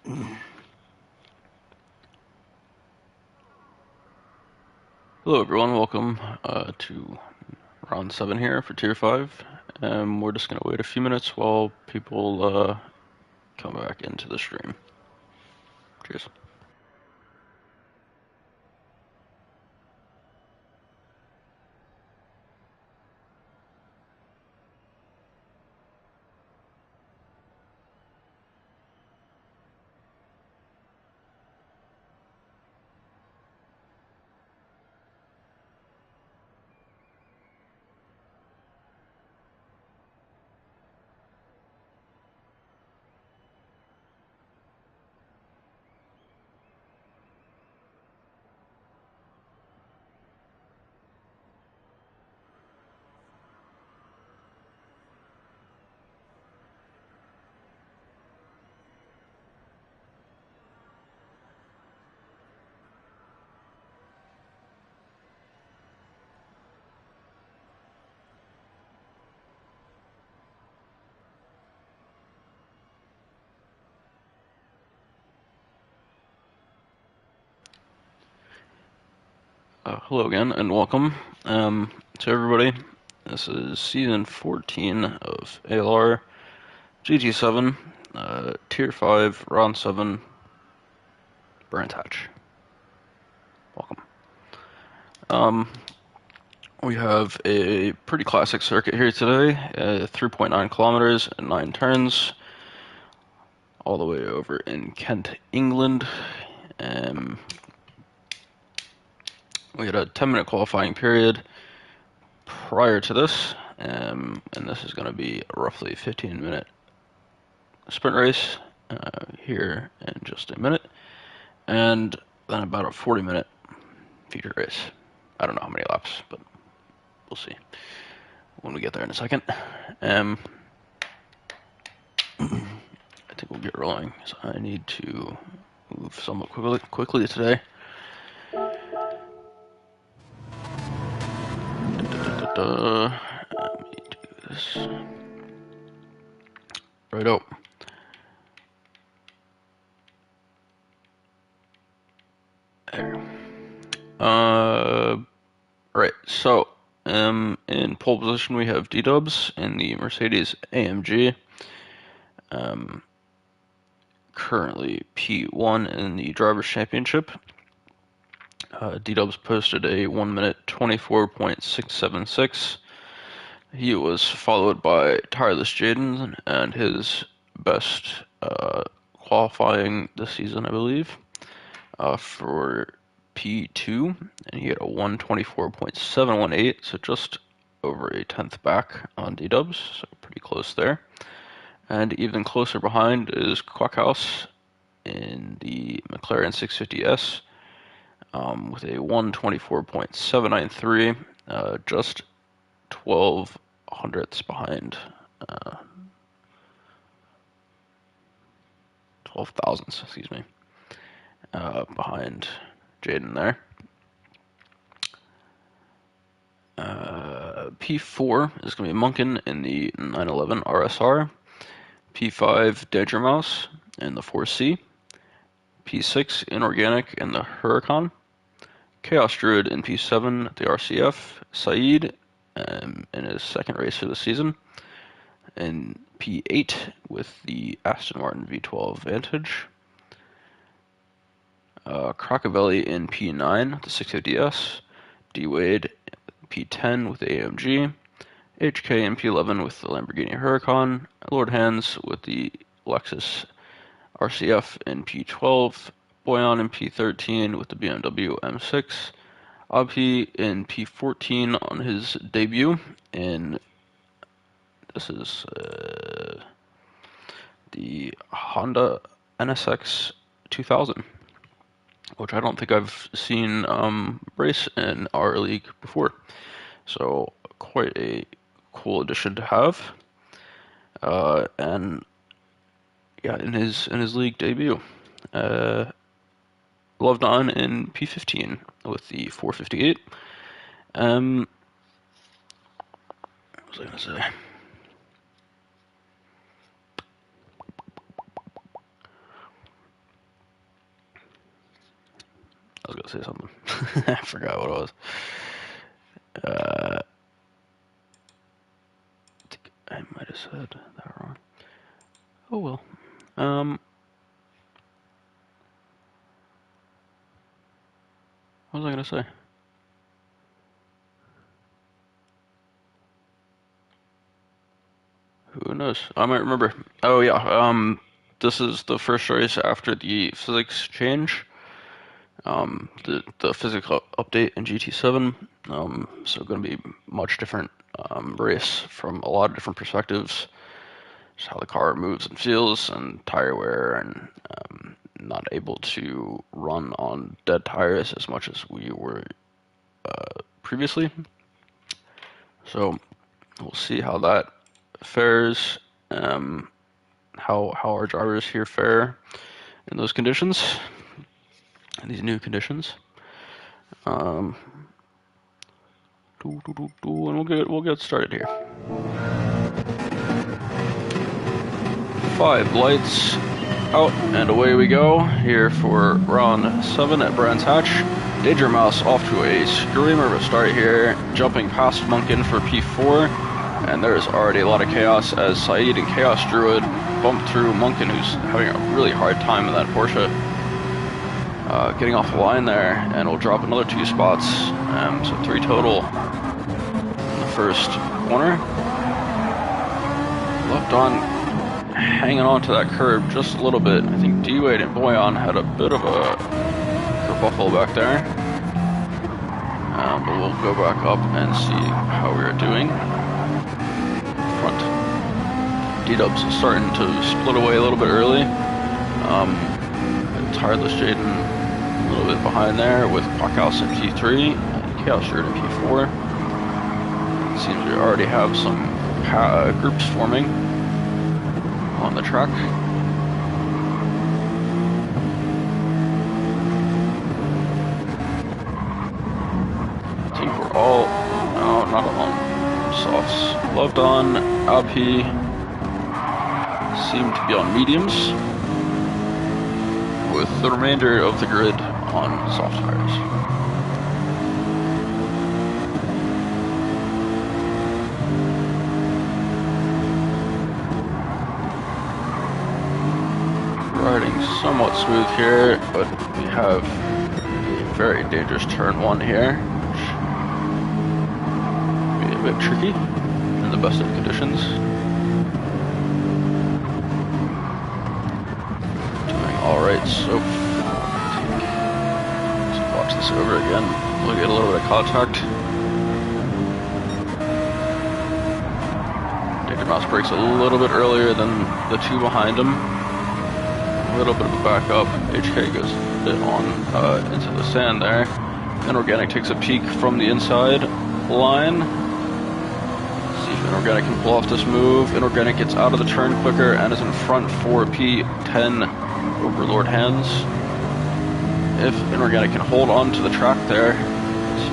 Hello everyone, welcome to round 7 here for Tier 5. We're just going to wait a few minutes while people come back into the stream. Cheers. Hello again and welcome to everybody. This is Season 14 of ALR GT7, Tier 5, Round 7, Brandt Hatch. Welcome. We have a pretty classic circuit here today, 3.9 kilometers and 9 turns, all the way over in Kent, England. We had a 10-minute qualifying period prior to this, and this is going to be a roughly 15-minute sprint race here in just a minute, and then about a 40-minute feature race. I don't know how many laps, but we'll see when we get there in a second. I think we'll get rolling, so I need to move somewhat quickly today. Let me do this. Righto. There. Right, so in pole position we have D-Dubs in the Mercedes AMG. Currently P1 in the Drivers' Championship. D-Dubs posted a 1 minute 24.676. He was followed by Tireless Jaden and his best qualifying this season, I believe, for P2, and he had a 124.718, so just over a tenth back on D-Dubs, so pretty close there. And even closer behind is Quackhouse in the McLaren 650S with a 124.793, just 12 hundredths behind, 12 thousandths, excuse me, behind Jaden there. P4 is going to be Munkin in the 911 RSR. P5 Danger Mouse in the 4C. P6 Inorganic in the Huracan. Chaos Druid in P7 the RCF. Saeed in his second race of the season. In P8 with the Aston Martin V12 Vantage. Crocavelli in P9 the 650S. D-Wade P10 with the AMG. HK in P11 with the Lamborghini Huracan. Lord Hands with the Lexus RCF in P12. Boyan in P13 with the BMW M6. Abhi in P14 on his debut in, this is the Honda NSX 2000, which I don't think I've seen race in our league before. So quite a cool addition to have. And yeah, in his league debut. Loved on in P15 with the 458. What was I gonna say? to say something. I forgot what it was. I might have said that wrong. Oh well. What was I gonna say? Who knows? I might remember. Oh yeah. This is the first race after the physics change. The physical update in GT7. So going to be much different race from a lot of different perspectives. Just how the car moves and feels, and tire wear, and not able to run on dead tires as much as we were previously. So we'll see how that fares. How our drivers here fare in those conditions, in these new conditions. And we'll get started here. 5 lights out and away we go here for round 7 at Brands Hatch. Danger Mouse off to a screamer of a start here, jumping past Munkin for P4, and there's already a lot of chaos as Saeed and Chaos Druid bump through Munkin, who's having a really hard time in that Porsche. Getting off the line there, and we'll drop another 2 spots, so 3 total in the first corner. Left on, hanging on to that curb just a little bit. I think D-Wade and Boyan had a bit of a kerfuffle back there. But we'll go back up and see how we are doing. Front. D-Dub's starting to split away a little bit early. Tireless Jaden a little bit behind there with Quackhouse in P3 and Chaos Shirt in P4. It seems we already have some groups forming on the track. I think we're all, no, not alone. Softs. Loved on, Alpi seem to be on mediums, with the remainder of the grid on soft tires. Riding somewhat smooth here, but we have a very dangerous turn 1 here, which will be a bit tricky in the best of conditions. Alright, so let's watch this over again. We'll get a little bit of contact. Danger Mouse brakes a little bit earlier than the 2 behind him. A little bit of a backup. HK goes a bit on into the sand there. Inorganic takes a peek from the inside line. See if Inorganic can pull off this move. Inorganic gets out of the turn quicker and is in front for P10 Overlord Hands. If Inorganic can hold on to the track there,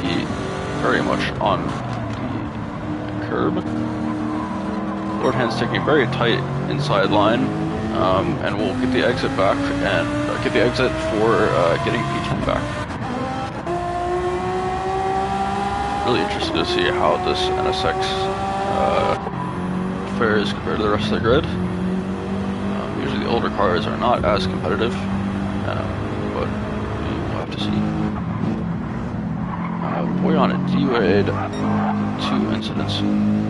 he very much on the curb. Lord Hands taking a very tight inside line, and we'll get the exit back and get the exit for getting P10 back. Really interested to see how this NSX fares compared to the rest of the grid. Usually the older cars are not as competitive, but we'll have to see. Boyan and D-Wade, 2 incidents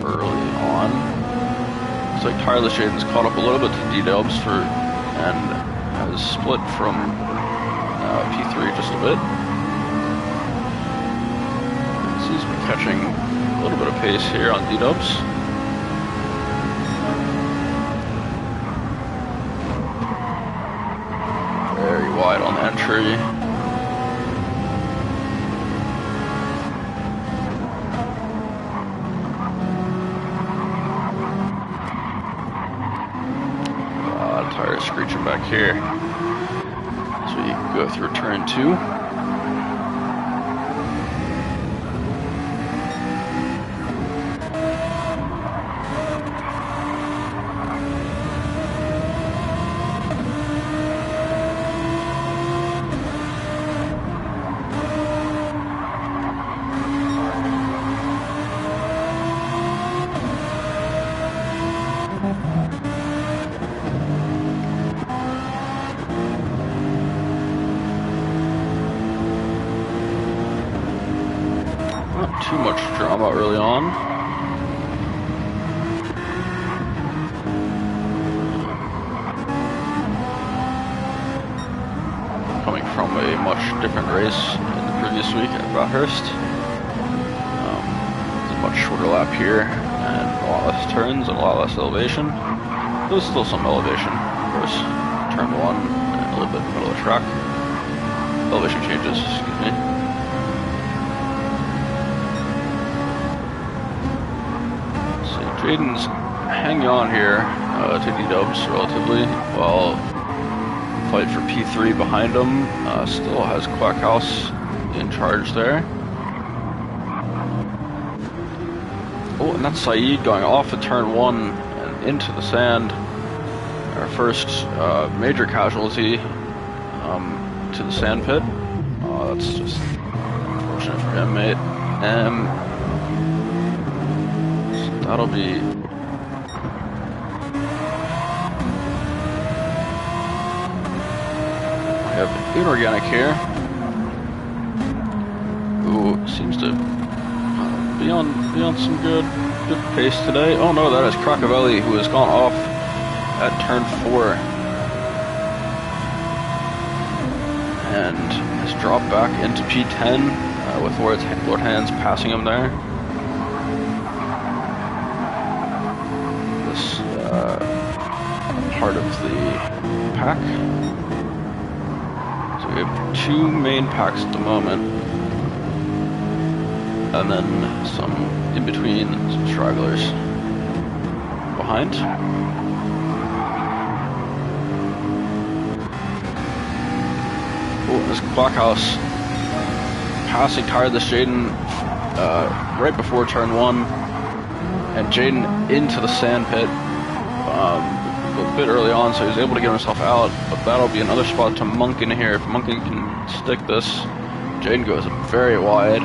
early on. Looks like Tireless Jaden's caught up a little bit to D-Dubs and has split from P3 just a bit. Seems to be catching a little bit of pace here on D-Dubs. Very wide on the entry. Tires screeching back here as we go through turn 2. on. Coming from a much different race in the previous week at Bathurst. It's a much shorter lap here and a lot less turns and a lot less elevation. There's still some elevation, of course. Turn 1 and a little bit in the middle of the track. Elevation changes, excuse me. So Jaden's hanging on here to D-dubs relatively, while fight for P3 behind him. Still has Quackhouse in charge there. Oh, and that's Saeed going off at turn 1 and into the sand. Our first major casualty to the sand pit. Oh, that's just unfortunate for him, mate. So that'll be... We have Inorganic here, who seems to be on some good pace today. Oh no, that is Crocavelli, who has gone off at turn 4 and has dropped back into P10 with Lord Hands passing him there. This part of the pack. So we have 2 main packs at the moment, and then some in between, some stragglers behind. Oh, this Clockhouse passing Tireless Jaden right before turn 1, and Jaden into the sand pit a bit early on, so he's able to get himself out, but that'll be another spot to Munkin here. If Munkin can stick this, Jaden goes very wide.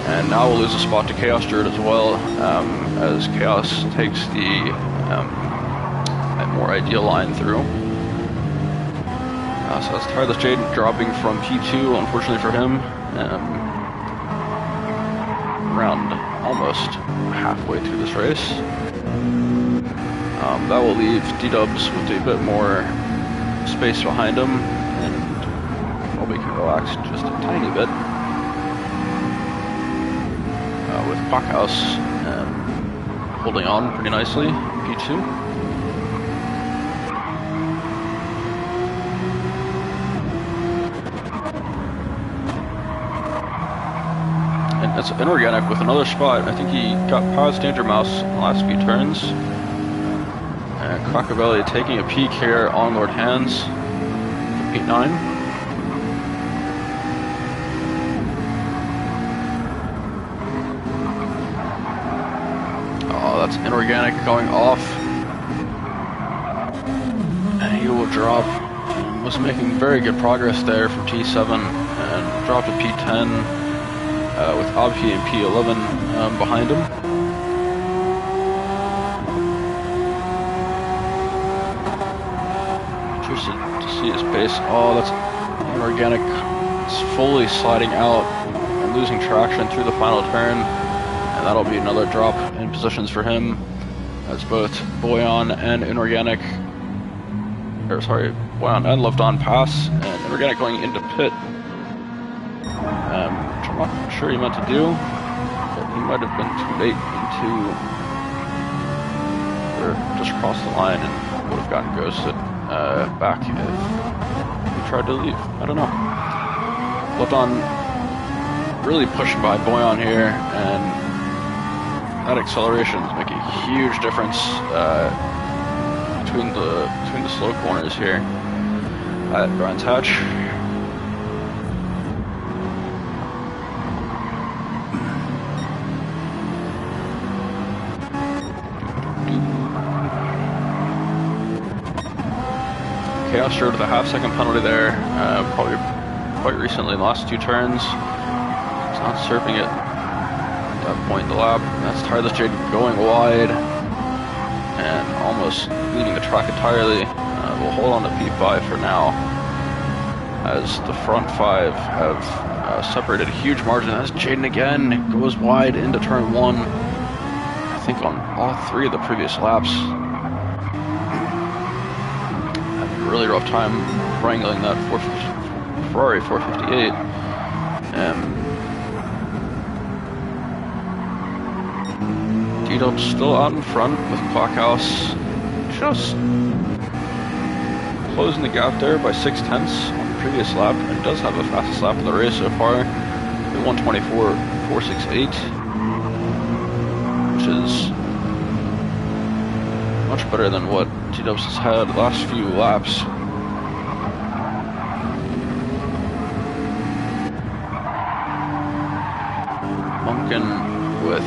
And now we'll lose a spot to Chaos Druid as well, as Chaos takes the more ideal line through. So that's Tireless Jade dropping from P2, unfortunately for him, around almost halfway through this race. That will leave D-Dubs with a bit more space behind him, and probably can relax just a tiny bit. With Quackhouse holding on pretty nicely, P2. And it's Inorganic with another spot. I think he got past Danger Mouse in the last few turns. And Crocavelli taking a peek here on Lord Hands, P9. That's Inorganic going off, and he will drop. Was making very good progress there from T7 and dropped to P10 with Abhi and P11 behind him. Interested to see his pace. Oh, that's Inorganic. It's fully sliding out and losing traction through the final turn. And that'll be another drop in positions for him, as both Boyan and Inorganic, or sorry, Boyan and Lovdon pass, and Inorganic going into pit, which I'm not sure he meant to do, but he might have been too late into, or just crossed the line and would have gotten ghosted back if he tried to leave. I don't know. Lovdon really pushed by Boyan here, and that acceleration is making a huge difference between the slow corners here at Brands Hatch. Chaos Druid with a half-second penalty there, probably quite recently in the last 2 turns. He's not surfing it that point in the lap. That's Tireless Jade going wide and almost leaving the track entirely. We'll hold on to P5 for now, as the front 5 have separated a huge margin. That's Jaden again, goes wide into turn 1. I think on all 3 of the previous laps. Having a really rough time wrangling that Ferrari 458. D-Dub's still out in front with Clockhouse just closing the gap there by 0.6 on the previous lap, and does have the fastest lap of the race so far, the 1:24.468, which is much better than what D-Dubs has had the last few laps. Munkin with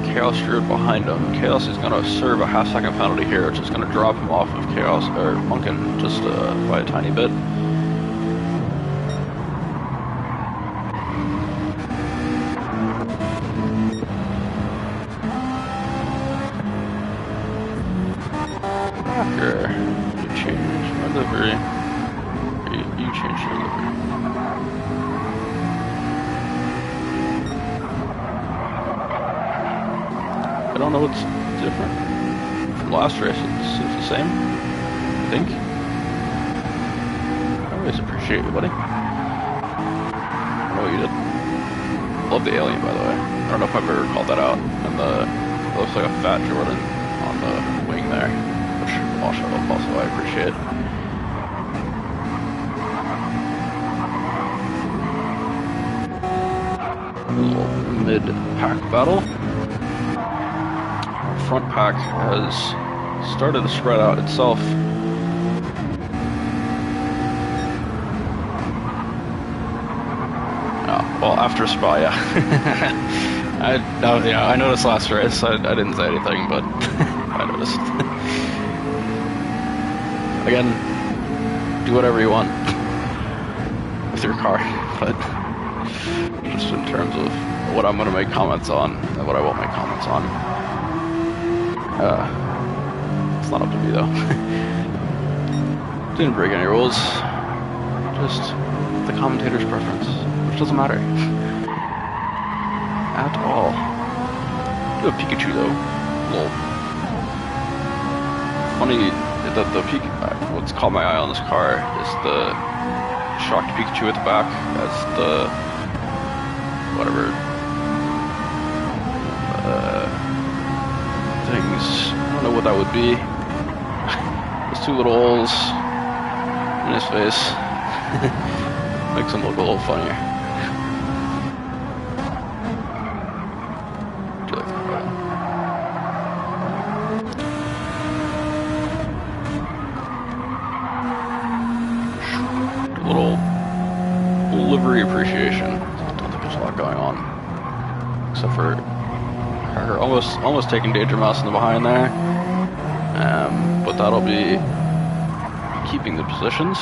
Chaos Druid behind him. Chaos is going to serve a half-second penalty here, which is going to drop him off of Chaos, or Munkin, just by a tiny bit. Cracker, you change my livery. You change your livery. I don't know what's different from last race. It's the same, I think. I always appreciate you, buddy. I don't know what you did. Love the alien, by the way. I don't know if I've ever called that out. And it looks like a fat Jordan on the wing there, which also I appreciate. A little mid-pack battle. Front pack has started to spread out itself. Oh, well, after Spa, yeah. I noticed last race. I didn't say anything, but I noticed. Again, do whatever you want with your car, but just in terms of what I'm going to make comments on and what I won't make comments on. It's not up to me though. Didn't break any rules. Just the commentator's preference, which doesn't matter at all. Do a Pikachu though. Lol. Funny that what's caught my eye on this car is the shocked Pikachu at the back. That's the whatever. Things. I don't know what that would be. There's 2 little holes in his face. Makes him look a little funnier. Do you like that? A little livery appreciation. I don't think there's a lot going on. Except for almost taking Danger Mouse in the behind there, but that'll be keeping the positions.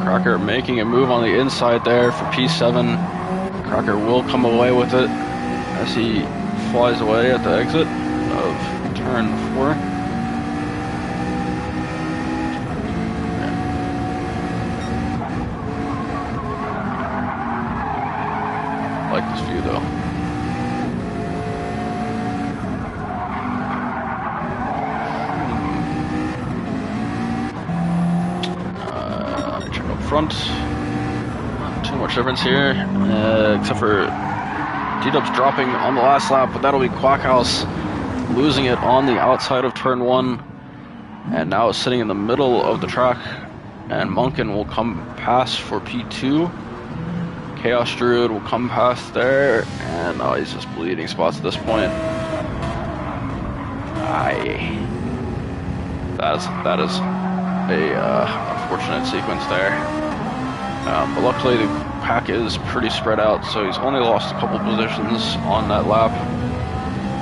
Cracker making a move on the inside there for P7. Cracker will come away with it as he flies away at the exit of turn 4. I like this view though. Check up front. Not too much difference here, except for D-Dub's dropping on the last lap, but that'll be Quackhouse losing it on the outside of turn 1, and now is sitting in the middle of the track, and Munkin will come past for P2. Chaos Druid will come past there, and he's just bleeding spots at this point. That is a unfortunate sequence there. But luckily the pack is pretty spread out, so he's only lost a couple positions on that lap,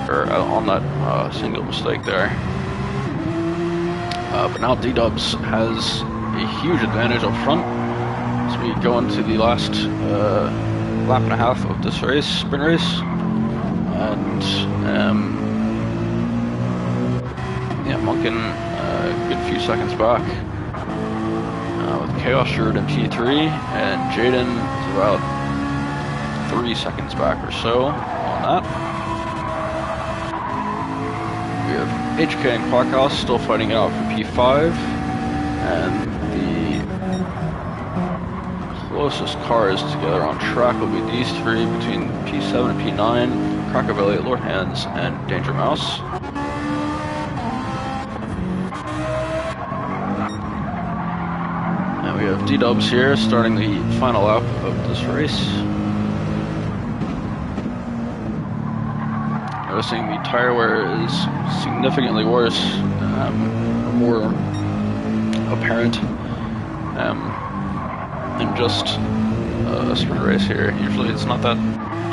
or on that single mistake there. But now D-Dubs has a huge advantage up front. So we go into the last lap and a half of this race, sprint race, and Yeah, Munkin, a good few seconds back. With Chaos Druid in P3, and Jaden is about 3 seconds back or so on that. We have HK and Quackhouse still fighting it out for P5, and the closest cars together on track will be these three between P7 and P9, Crockabilly, Lord Hands, and Danger Mouse. And we have D-Dubs here starting the final lap of this race. Noticing the tire wear is significantly worse, more apparent than just a sprint race here. Usually it's not that,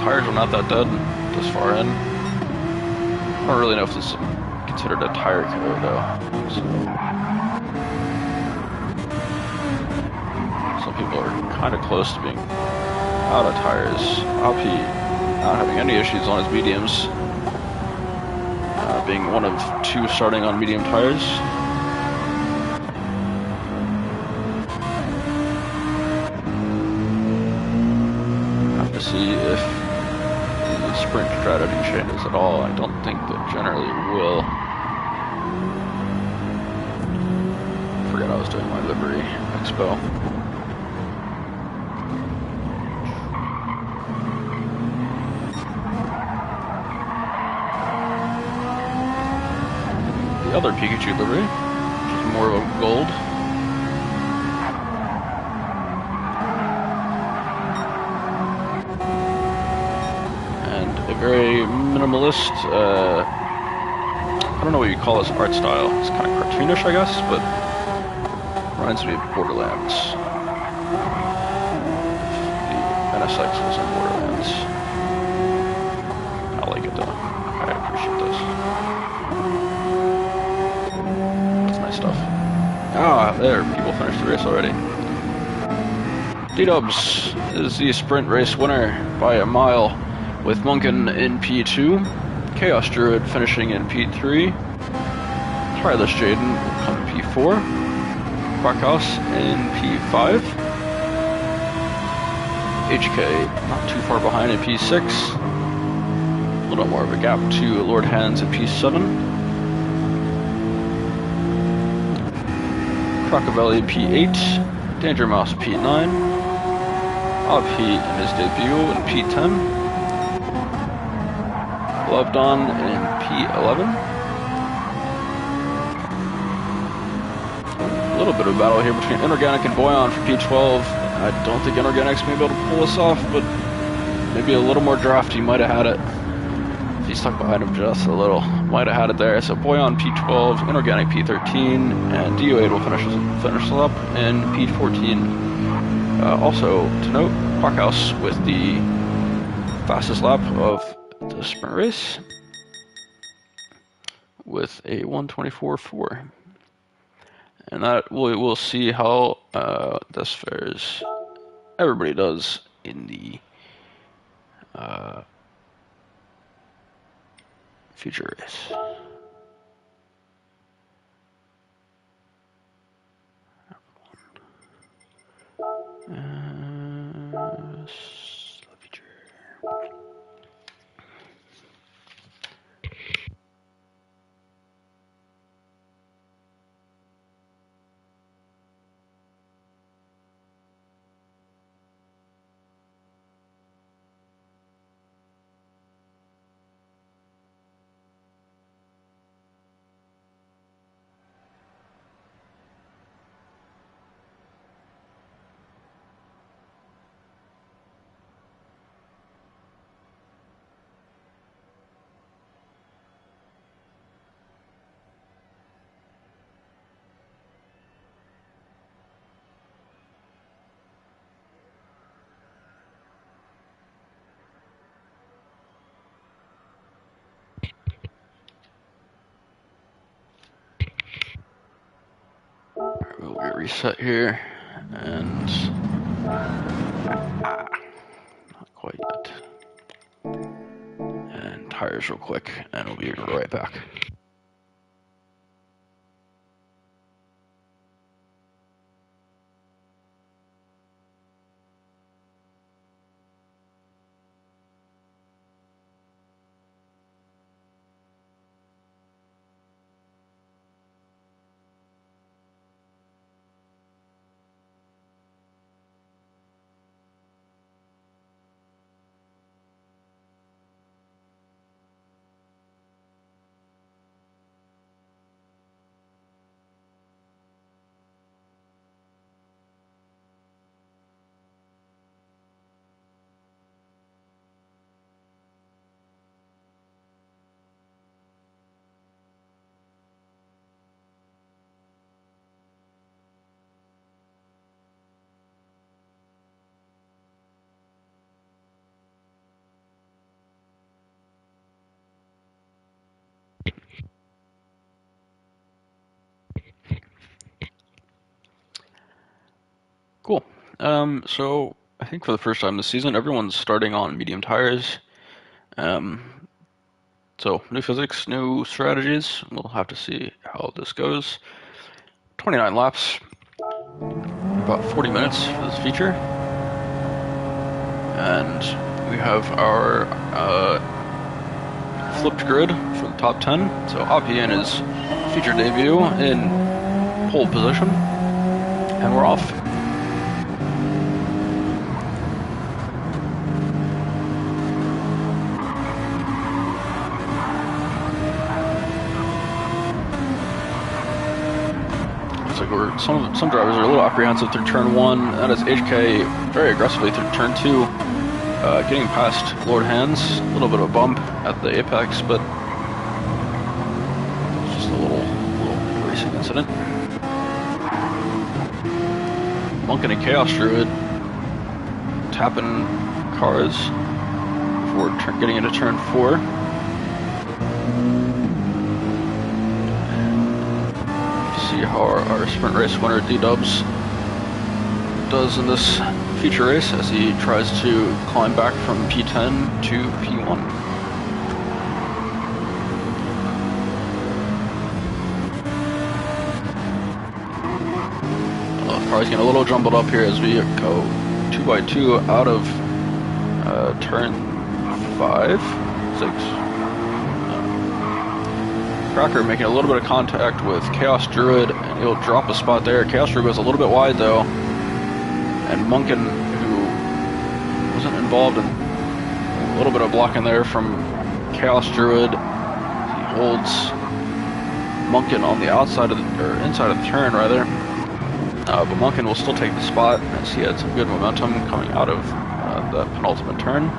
tires are not that dead this far in. I don't really know if this is considered a tire killer though. So, some people are kind of close to being out of tires. Alpi not having any issues on his mediums. Being one of two starting on medium tires. Have to see if the sprint strategy changes at all. I don't think that generally will. I forgot I was doing my livery expo. The other Pikachu livery, which is more of a gold. And a very minimalist, I don't know what you call this art style. It's kind of cartoonish, I guess, but reminds me of Borderlands. The NSX was in Borderlands. I like it though. I appreciate this. Stuff. Ah, there, people finished the race already. D-Dubs is the sprint race winner by a mile, with Munkin in P2, Chaos Druid finishing in P3, Tireless Jaden will come in P4, Quackhouse in P5, HK not too far behind in P6, a little more of a gap to Lord Hands in P7, Crockabilly P8, Danger Mouse P9, Alpi in his debut in P10, Lovedon in P11. A little bit of a battle here between Inorganic and Boyan for P12. I don't think Inorganic's may be able to pull this off, but maybe a little more draft he might have had it. If he stuck behind him just a little, might have had it there. So Boyan P12, Inorganic P13, and DU8 will finish us up in P14. Also to note, Quackhouse with the fastest lap of the sprint race with a 1:24.4, and that we'll see how this fares. Everybody does in the future race. Future. We'll get reset here, and not quite yet. And tires real quick, and we'll be right back. Cool. So I think for the first time this season, everyone's starting on medium tires. Um, so new physics, new strategies. We'll have to see how this goes. 29 laps, about 40 minutes for this feature. And we have our flipped grid for the top 10. So Api in his feature debut in pole position. And we're off. Some drivers are a little apprehensive through turn 1. That is HK very aggressively through turn 2, getting past Lord Hands. A little bit of a bump at the apex, but it's just a little racing incident. Monken and Chaos Druid tapping cars before getting into turn 4. See how our sprint race winner D-Dubs does in this feature race as he tries to climb back from P10 to P1. The car's getting a little jumbled up here as we go 2x2 out of turn 5, 6. Cracker making a little bit of contact with Chaos Druid, and he'll drop a spot there. Chaos Druid goes a little bit wide though, and Monken, who wasn't involved in a little bit of blocking there from Chaos Druid, he holds Monken on the outside of the, or inside of the turn rather. But Monken will still take the spot as he had some good momentum coming out of the penultimate turn.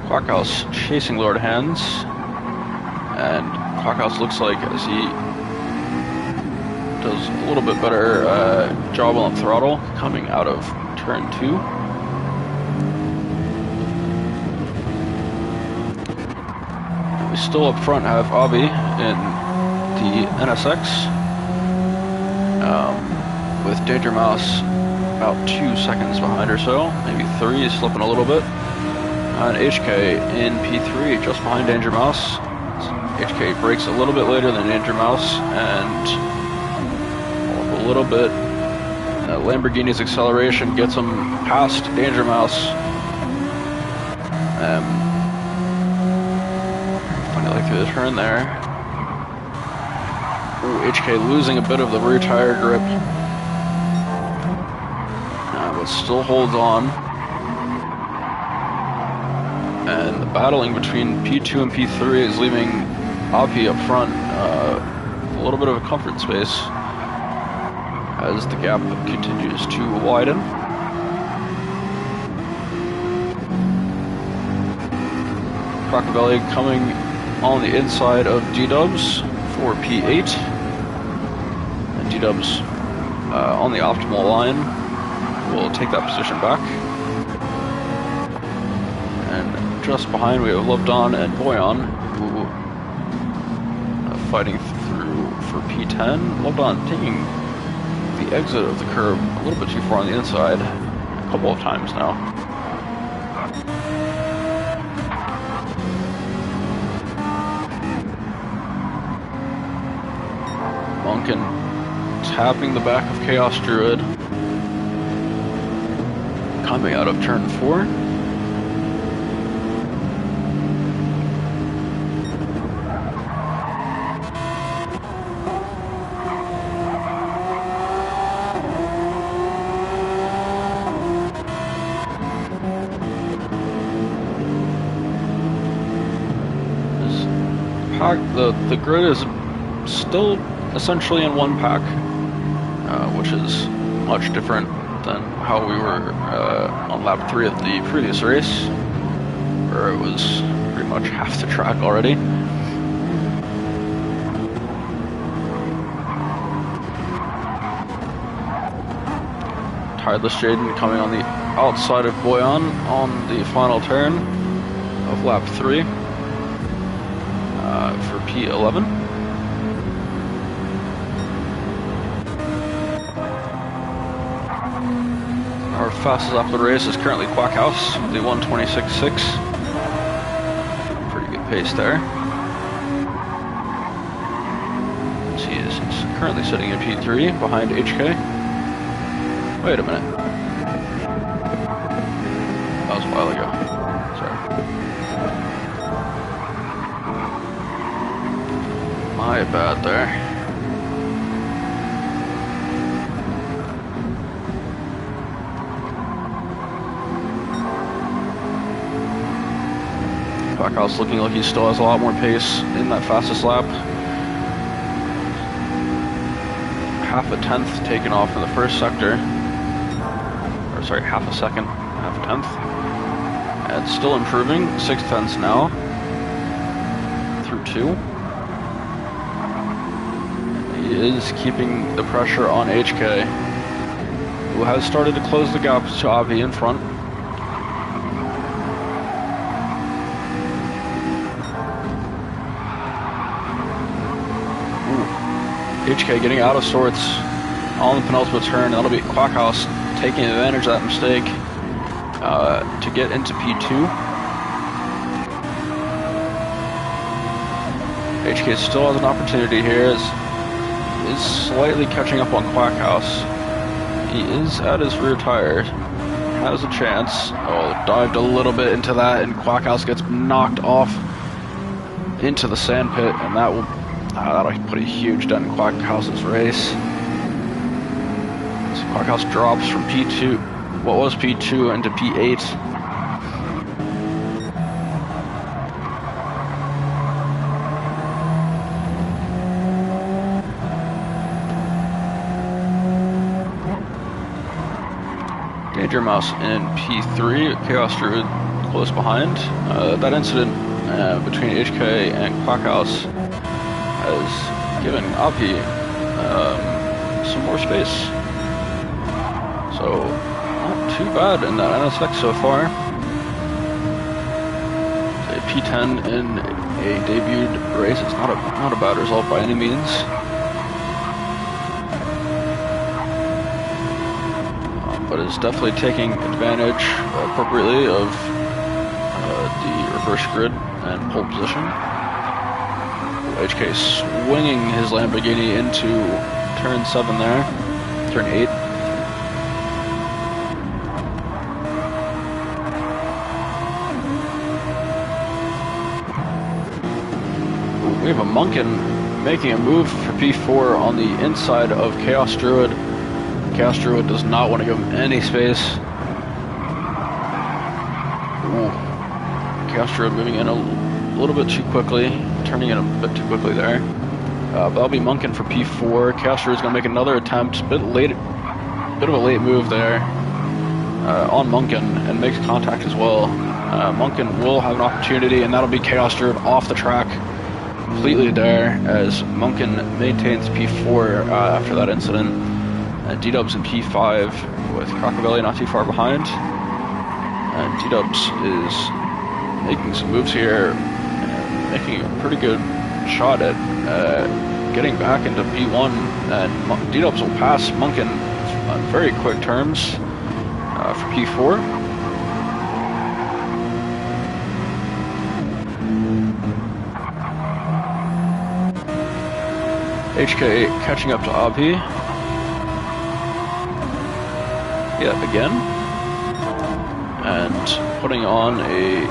Clockhouse chasing Lord Hands, and Clockhouse looks like as he does a little bit better job on the throttle coming out of turn 2. We still up front have Avi in the NSX with Danger Mouse about 2 seconds behind or so, maybe 3, slipping a little bit. And HK in P3, just behind Danger Mouse. HK brakes a little bit later than Danger Mouse, and a little bit. Lamborghini's acceleration gets him past Danger Mouse. Funny like through the turn there. Ooh, HK losing a bit of the rear tire grip, but still holds on. And the battling between P2 and P3 is leaving Api up front a little bit of a comfort space as the gap continues to widen. Crocobelly coming on the inside of D-Dubs for P8. And D-Dubs on the optimal line will take that position back. Just behind we have Lovedon and Boyan, who fighting through for P10. Lovedon taking the exit of the curb a little bit too far on the inside a couple of times now. Monken tapping the back of Chaos Druid, coming out of turn 4. The grid is still essentially in one pack, which is much different than how we were on lap 3 of the previous race, where it was pretty much half the track already. Tireless Jaden coming on the outside of Boyan on the final turn of lap 3. For P11. Fastest lap of the race is currently Quackhouse, the 1:26.6. Pretty good pace there. He is currently sitting in P3 behind HK. Wait a minute. That was a while ago. Sorry. My bad there. Quackhouse looking like he still has a lot more pace in that fastest lap. Half a tenth taken off in the first sector. Or sorry, half a second, half a tenth. And still improving, 6 tenths now. Through 2. He is keeping the pressure on HK, who has started to close the gap to Avi in front. HK getting out of sorts on the penultimate turn. That'll be Quackhouse taking advantage of that mistake to get into P2. HK still has an opportunity here. Is slightly catching up on Quackhouse. He is at his rear tire. Has a chance. Oh, dived a little bit into that, and Quackhouse gets knocked off into the sand pit, and that'll put a huge dent in Quackhouse's race. So Quackhouse drops from P2, what was P2, into P8. Danger Mouse in P3, Chaos Druid close behind. That incident between HK and Quackhouse has given Api some more space. So, not too bad in that NSX so far. A P10 in a debuted race is not a bad result by any means. But is definitely taking advantage appropriately of the reverse grid and pole position. HK swinging his Lamborghini into turn 7 there, turn 8. We have a Munkin making a move for P4 on the inside of Chaos Druid. Chaos Druid does not want to give him any space. Ooh. Chaos Druid moving in a little bit too quickly, turning in a bit too quickly there. That'll be Munkin for P4. Chaos Druid's going to make another attempt. Bit of a late move there on Munkin, and makes contact as well. Munkin will have an opportunity, and that'll be Chaos Druid off the track completely there, as Munkin maintains P4 after that incident. D-Dubs in P5 with Crocobelly not too far behind. And D-Dubs is making some moves here, making a pretty good shot at getting back into P1, and D-Dubs will pass Munkin on very quick terms for P4. HK catching up to Api yet again, and putting on a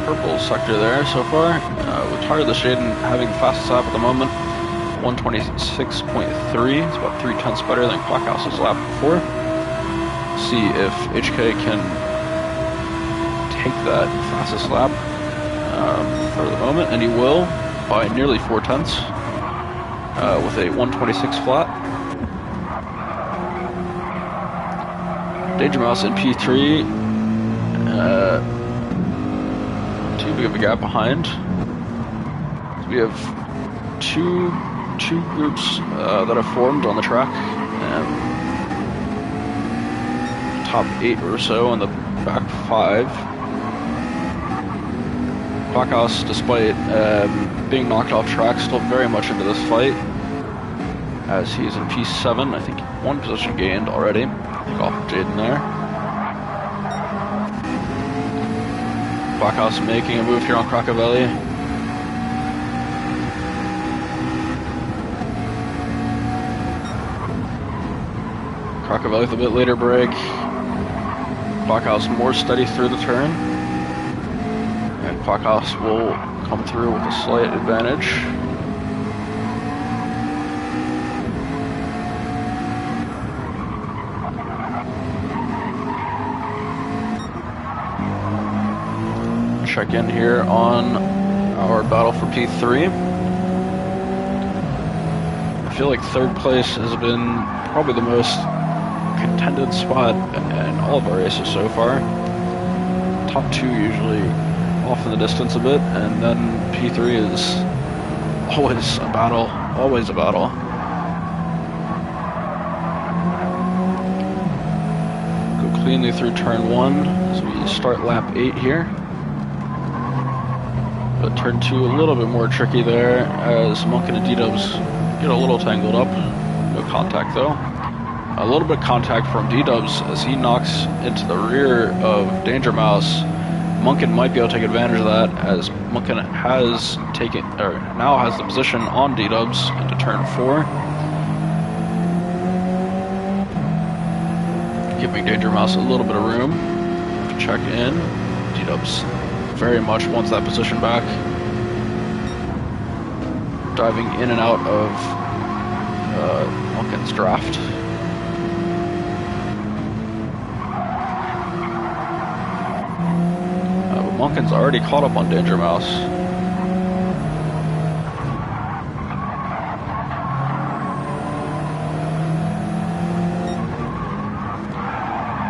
purple sector there so far, with Tireless Jaden having the fastest lap at the moment, 1:26.3. It's about 3 tenths better than Quackhouse's lap before. See if HK can take that fastest lap for the moment, and he will by nearly 4 tenths with a 1:26 flat. Danger Mouse in P3. Too big of a gap behind. We have two groups that have formed on the track. Top 8 or so, and the back 5. Quackhouse, despite being knocked off track, still very much into this fight, as he's in P7. I think 1 position gained already. Pick off Jaden there. Blockhouse making a move here on Crocavelli. Crocavelli with a bit later break. Blockhouse more steady through the turn. And Blockhouse will come through with a slight advantage. Check in here on our battle for P3. I feel like third place has been probably the most contended spot in all of our races so far. Top two usually off in the distance a bit, and then P3 is always a battle, always a battle. Go cleanly through turn 1 as we start lap 8 here. But turn 2 a little bit more tricky there as Monken and D-Dubs get a little tangled up. No contact though. A little bit of contact from D-Dubs as he knocks into the rear of Danger Mouse. Monken might be able to take advantage of that as Monken has taken, or now has the position on D-Dubs into turn 4. Giving Danger Mouse a little bit of room to check in. D-Dubs very much wants that position back. Diving in and out of Monken's draft. But Monken's already caught up on Danger Mouse.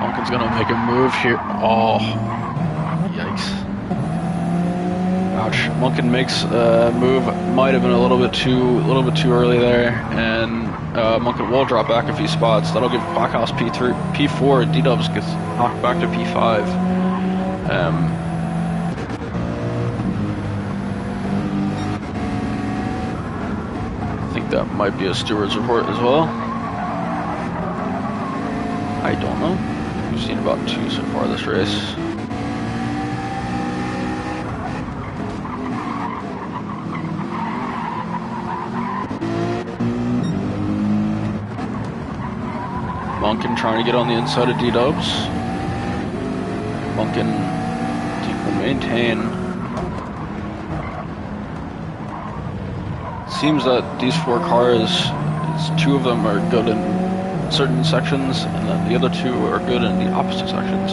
Monken's gonna make a move here. Oh, yikes. Ouch. Monken makes a move, might have been a little bit too early there, and Monken will drop back a few spots. That'll give Blockhouse P4. D-Dubs gets knocked back to P5. I think that might be a steward's report as well. I don't know. We've seen about 2 so far this race. Monken trying to get on the inside of D-Dubs. Monken will maintain. Seems that these 4 cars, 2 of them are good in certain sections, and then the other 2 are good in the opposite sections.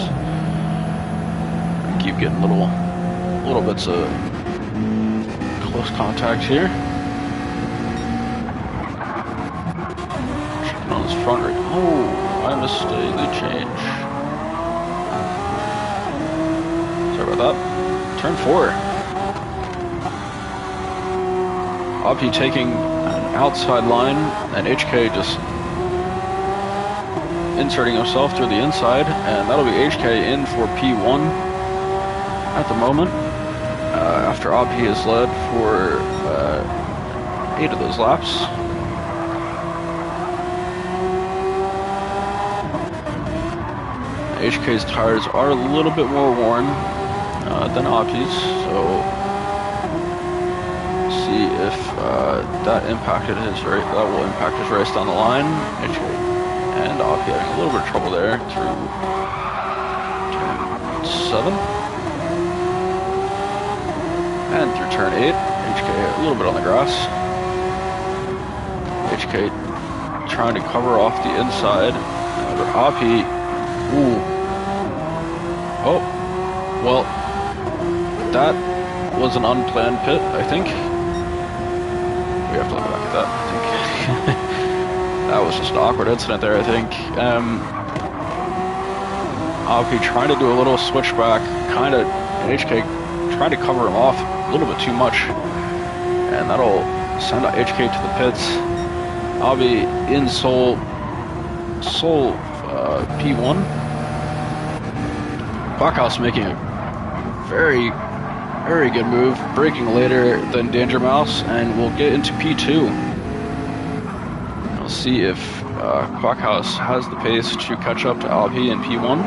We keep getting little bits of close contact here. On this front right. Oh, I missed a lead change. Sorry about that. Turn 4. Oppie taking an outside line, and HK just inserting himself through the inside, and that'll be HK in for P1 at the moment. After Oppie has led for 8 of those laps. HK's tires are a little bit more worn than Oppie's, so see if that impacted his race. That will impact his race down the line. HK and Oppie having a little bit of trouble there through turn 7 and through turn 8. HK a little bit on the grass. HK trying to cover off the inside, but Oppie. Ooh. Oh, well, that was an unplanned pit, I think. We have to look back at that, I think. That was just an awkward incident there, I think. Oppie trying to do a little switchback, and HK trying to cover him off a little bit too much. And that'll send HK to the pits. Oppie in sole P1. Blockhouse making a very, very good move, braking later than Danger Mouse, and we'll get into P2. We'll see if Quackhouse has the pace to catch up to Alpi in P1.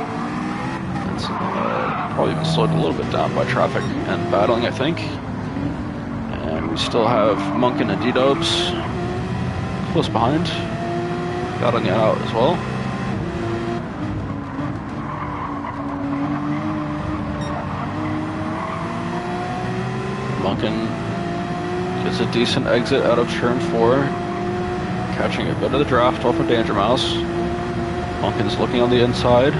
It's probably been slowed a little bit down by traffic and battling, I think. And we still have Munkin and D-Dubs close behind, battling it out as well. Munkin gets a decent exit out of turn 4, catching a bit of the draft off of Danger Mouse. Munkin's looking on the inside.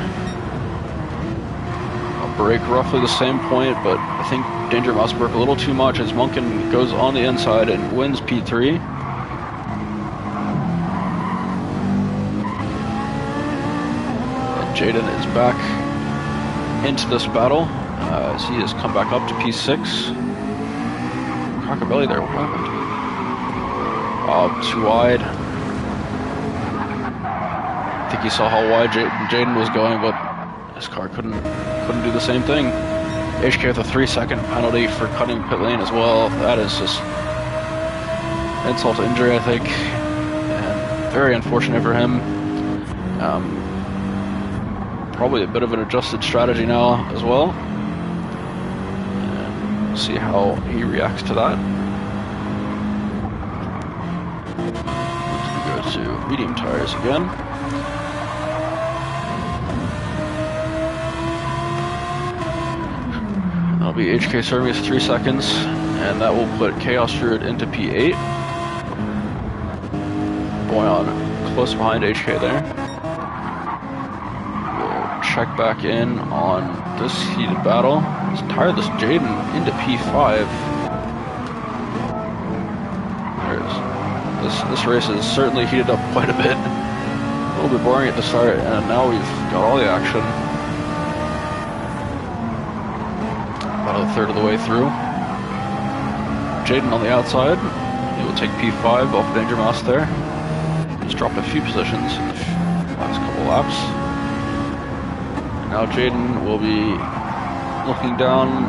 I'll brake roughly the same point, but I think Danger Mouse broke a little too much as Munkin goes on the inside and wins P3. And Jaden is back into this battle as he has come back up to P6. Belly there, what happened? Too wide. I think he saw how wide Jaden was going, but his car couldn't do the same thing. HK with a 3-second penalty for cutting pit lane as well. That is just insult to injury, I think, and very unfortunate for him. Probably a bit of an adjusted strategy now as well. And we'll see how he reacts to that. To medium tires again. That'll be HK serving us 3 seconds, and that will put Chaos Druid into P8. Boyan close behind HK there. We'll check back in on this heated battle. It's tireless Jaden into P5. This race has certainly heated up quite a bit. A little bit boring at the start, and now we've got all the action. About a third of the way through. Jaden on the outside. He will take P5 off Danger Mouse there. He's dropped a few positions in the last couple laps. And now Jaden will be looking down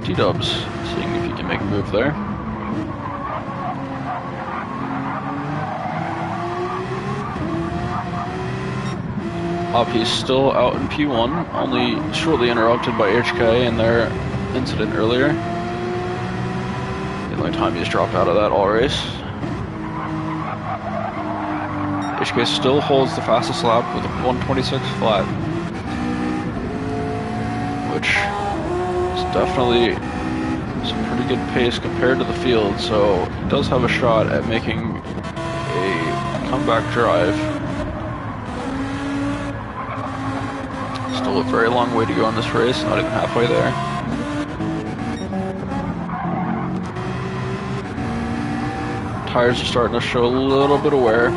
D-Dubs, seeing if he can make a move there. He's still out in P1, only shortly interrupted by HK in their incident earlier. The only time he's dropped out of that all race. HK still holds the fastest lap with a 126 flat, which is definitely some pretty good pace compared to the field, so he does have a shot at making a comeback drive. Still a very long way to go in this race, not even halfway there. Tires are starting to show a little bit of wear.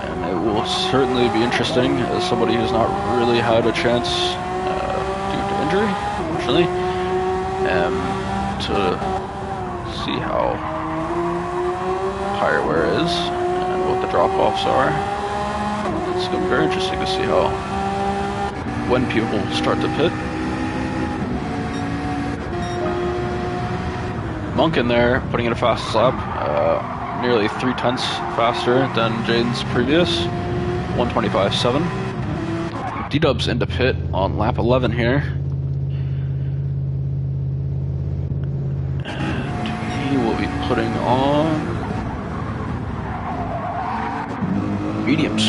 And it will certainly be interesting as somebody who's not really had a chance due to injury, unfortunately, to see how tire wear is and what the drop-offs are. It's going to be very interesting to see when people start to pit. Munkin there, putting in a fastest lap, nearly 0.3 faster than Jaden's previous, 125.7. D-Dubs into pit on lap 11 here. And he will be putting on mediums.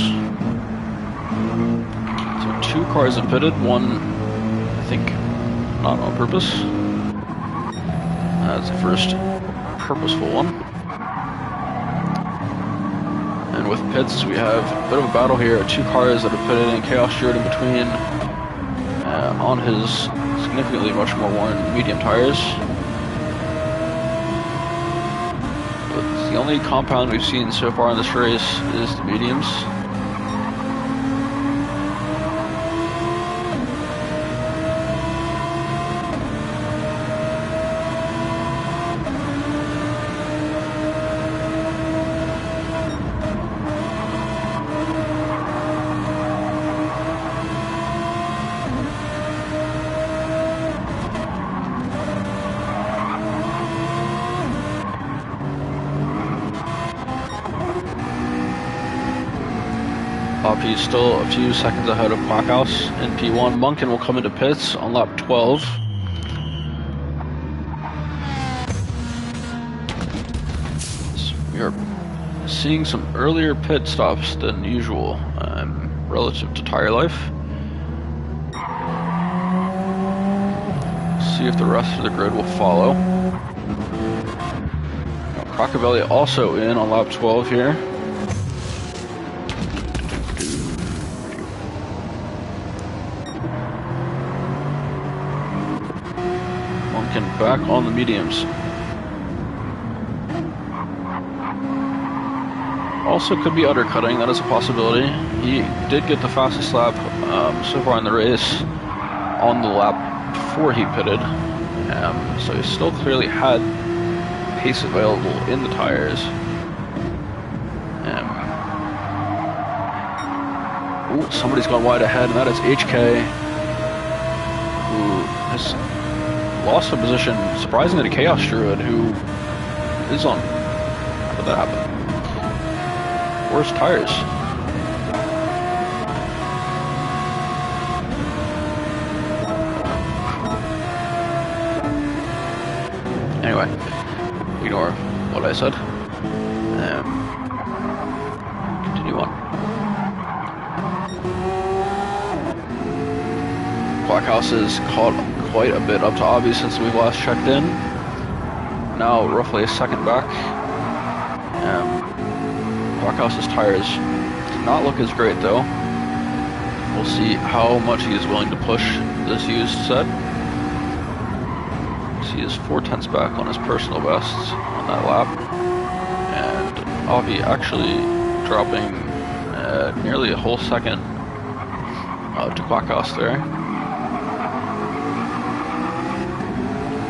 So 2 cars have pitted, one, I think, not on purpose. That's the first purposeful one. And with pits, we have a bit of a battle here. 2 cars that have pitted and Chaos Druid in between on his significantly much more worn medium tires. But the only compound we've seen so far in this race is the mediums. Hoppy's still a few seconds ahead of Quackhouse in P1. Munkin will come into pits on lap 12. So we are seeing some earlier pit stops than usual relative to tire life. See if the rest of the grid will follow. Crocobelly also in on lap 12 here. Munkin back on the mediums. Also could be undercutting, that is a possibility. He did get the fastest lap so far in the race on the lap before he pitted. So he still clearly had pace available in the tires. Ooh, somebody's gone wide ahead, and that is HK, who has lost a position, surprisingly, to Chaos Druid, who is on. How did that happen? Worst tires. Anyway, ignore what I said. Continue on. Quackhouse has caught quite a bit up to Obby since we've last checked in. Now roughly a second back. Quackhouse's tires do not look as great though. We'll see how much he is willing to push this used set. He is 4/10 back on his personal bests on that lap, and Avi actually dropping nearly a whole second to Quackhouse there.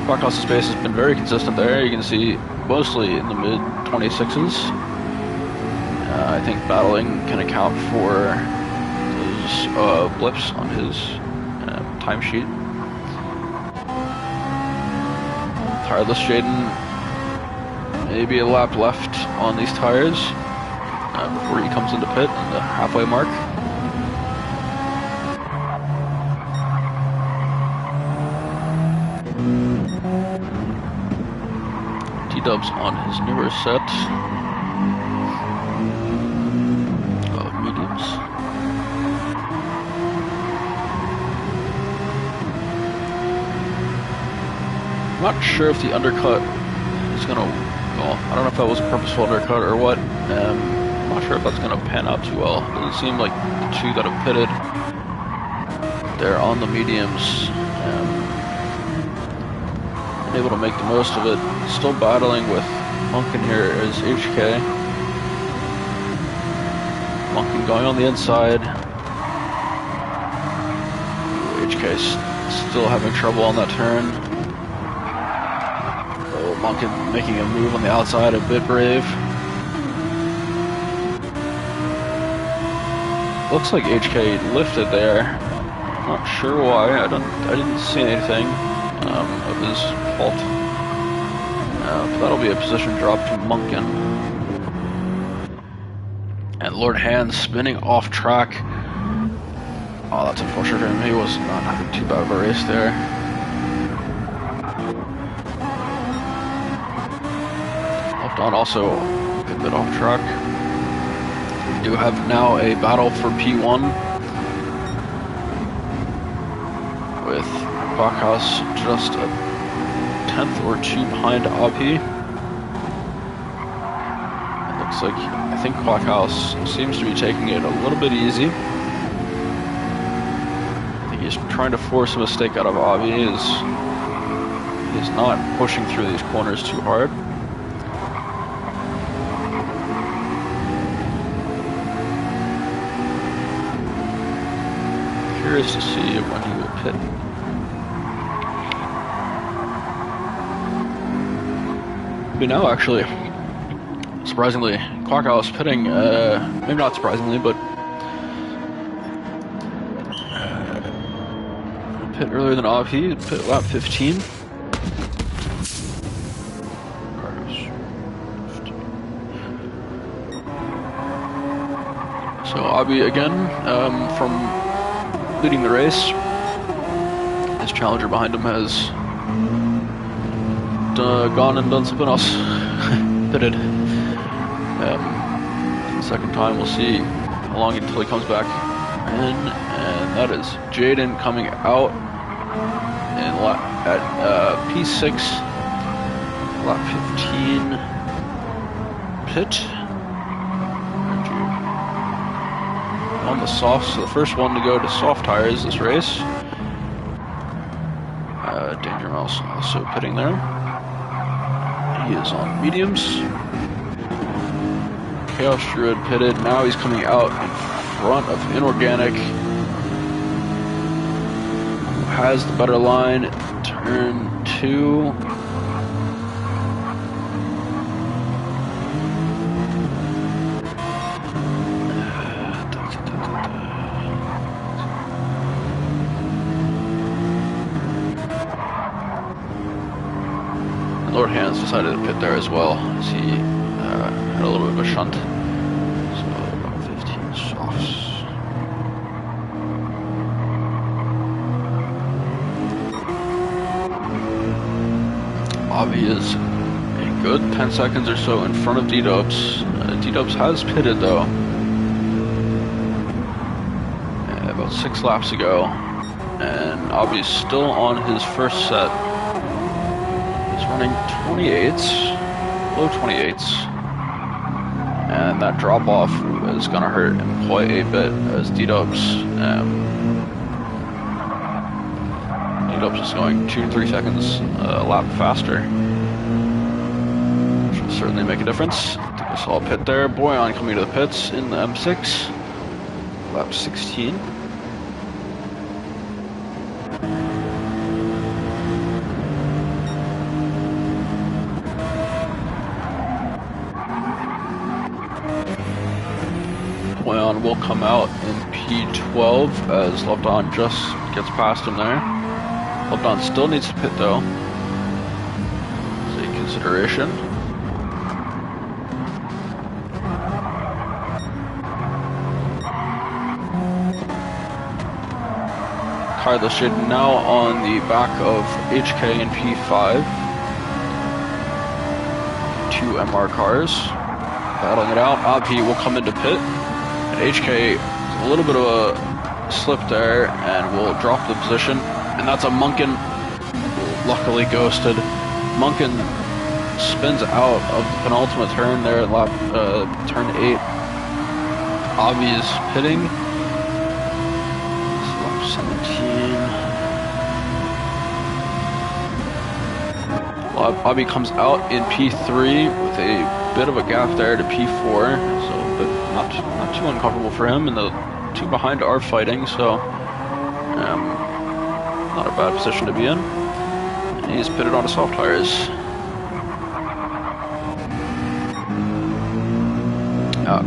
Quackhouse's pace has been very consistent there. You can see mostly in the mid 26s. I think battling can account for those blips on his timesheet. Tireless Jaden, maybe a lap left on these tires before he comes into pit in the halfway mark. T-dubs on his newer set of mediums. I'm not sure if the undercut is gonna, well, I don't know if that was a purposeful undercut or what. I'm not sure if that's gonna pan out too well. It doesn't seem like the two that have pitted, they're on the mediums, and able to make the most of it. Still battling with Munkin here is HK. Munkin going on the inside. HK's still having trouble on that turn. Munkin making a move on the outside, a bit brave. Looks like HK lifted there. Not sure why. I didn't see anything of his fault. But that'll be a position drop to Munkin. And Lord Hand spinning off track. Oh, that's unfortunate for him. He was not having too bad of a race there. On also a good bit off track. We do have now a battle for P1 with Quackhouse just a 10th or 2 behind Api. It looks like, I think Quackhouse seems to be taking it a little bit easy. I think he's trying to force a mistake out of Api. He's not pushing through these corners too hard. Curious to see when he will pit. But now, actually, surprisingly, Quackhouse pitting, maybe not surprisingly, but pit earlier than Avi, pit lap 15. So Abi again, from leading the race. His challenger behind him has gone and done something else. Pitted. Second time, we'll see how long until he comes back in, and that is Jaden coming out at P6, lap 15 pit. On the softs, so the first one to go to soft tires this race. Danger Mouse also pitting there. He is on mediums. Chaos Druid pitted. Now he's coming out in front of Inorganic, who has the better line. Turn 2. Lord Hands decided to pit there as well, as he had a little bit of a shunt. So about 15 softs. Avi is a good 10 seconds or so in front of D-Dubs. D-Dubs has pitted though. About 6 laps ago. And Avi's still on his first set. Running 28s, low 28s, and that drop off is going to hurt him quite a bit as D-Dubs is going 2 to 3 seconds a lap faster, which will certainly make a difference. I think I saw a pit there. Boyan coming to the pits in the M6, lap 16. Will come out in P12 as Levdon just gets past him there. Levdon still needs to pit though. It's a consideration. Tyler Shid now on the back of HK and P5. 2 MR cars. Battling it out. Abhi will come into pit. HK, a little bit of a slip there, and will drop the position. And that's a Munkin, luckily ghosted. Munkin spins out of the penultimate turn there at lap, turn 8. Avi is pitting. It's lap 17. Avi comes out in P3 with a bit of a gap there to P4. So not too uncomfortable for him, and the 2 behind are fighting, so not a bad position to be in. And he's pitted onto soft tires.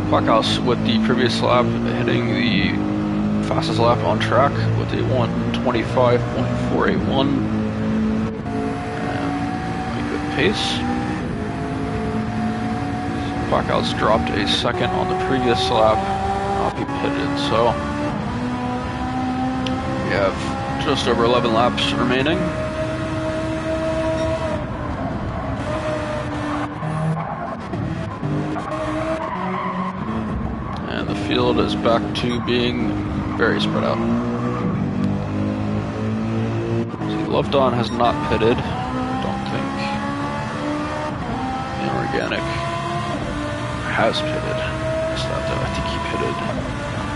Quackhouse with the previous lap hitting the fastest lap on track with a 1:25.481. A good pace. Quackhouse dropped a second on the previous lap, not be pitted, so we have just over 11 laps remaining. And the field is back to being very spread out. See, Levdon has not pitted, I don't think. Inorganic has pitted. It's not that. I think he pitted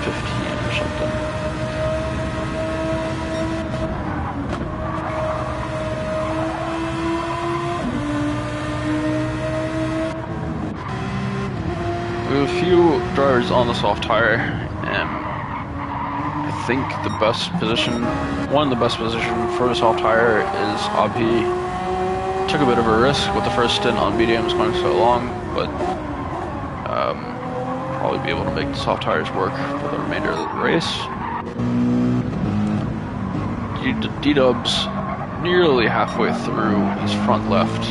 15 or something. We have a few drivers on the soft tire, and I think the best position, one of the best positions for the soft tire is Abhi. Took a bit of a risk with the first stint on mediums going so long, but probably be able to make the soft tires work for the remainder of the race. D-Dubs nearly halfway through his front left.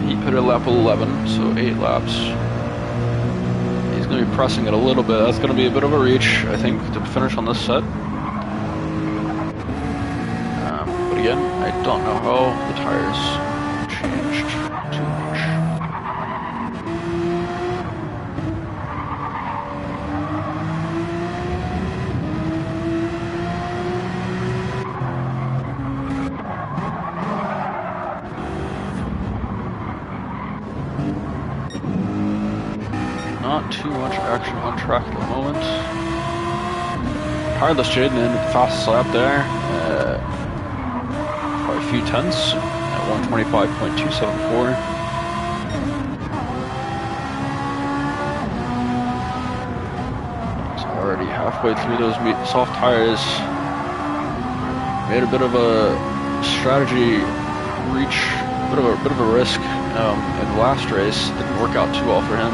He pitted lap 11, so 8 laps going to be pressing it a little bit. That's going to be a bit of a reach, I think, to finish on this set. But again, I don't know how the tires changed too much. Not too much action on track at the moment. Tireless Jaden in the fastest lap there. By a few tenths at 125.274. It's already halfway through those soft tires. Made a bit of a strategy reach, bit of a risk in the last race. Didn't work out too well for him.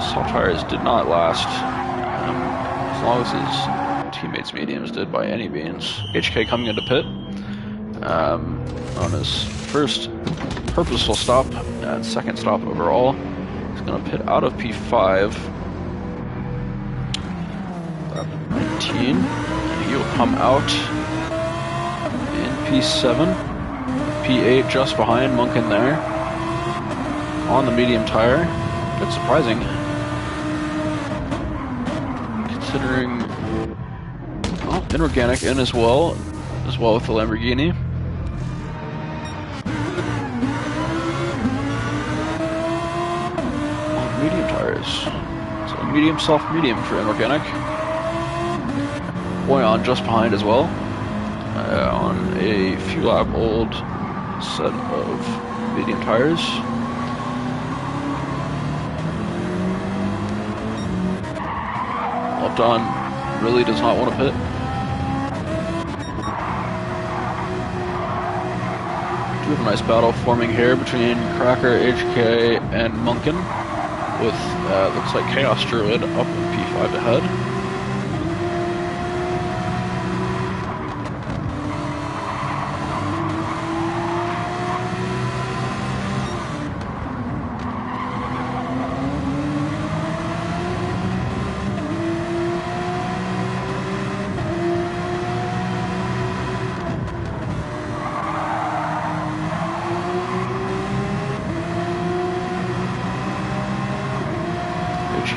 Soft tires did not last as long as his teammates' mediums did by any means. HK coming into pit on his first purposeful stop and second stop overall. He's going to pit out of P5, lap 19, and he will come out in P7, P8 just behind Munkin there on the medium tire. Bit surprising, considering Inorganic in as well with the Lamborghini. Medium tires, so medium, soft, medium for Inorganic. Boyan just behind as well, on a few lap old set of medium tires. Don really does not want to pit. Do have a nice battle forming here between Cracker, HK, and Munkin, with looks like Chaos Druid up in P5 ahead.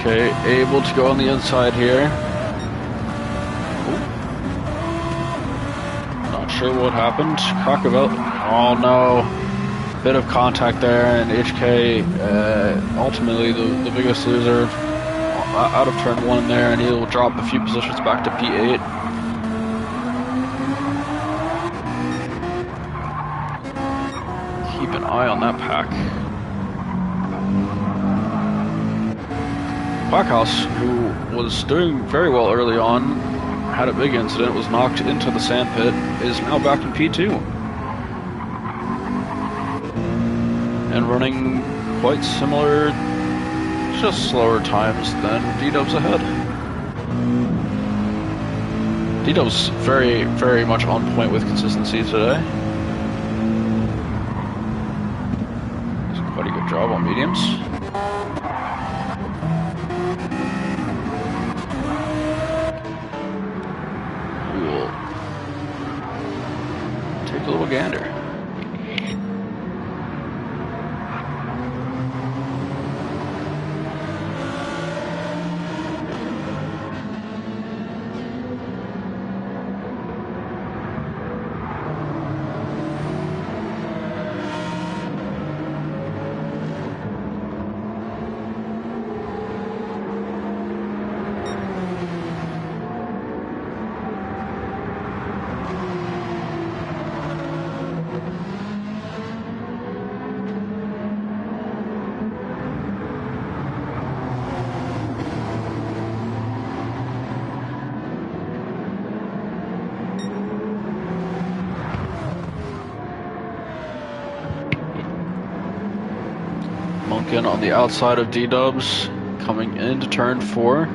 Okay, able to go on the inside here. Not sure what happened. Crockerville. Oh no. Bit of contact there, and HK ultimately the biggest loser out of turn 1 there, and he'll drop a few positions back to P8. Keep an eye on that pack. Blackhouse, who was doing very well early on, had a big incident, was knocked into the sand pit, is now back in P2. And running quite similar, just slower times than D-Dub's ahead. D-Dub's very, very much on point with consistency today. Does quite a good job on mediums. Take a little gander. Munkin on the outside of D-Dubs, coming into turn 4.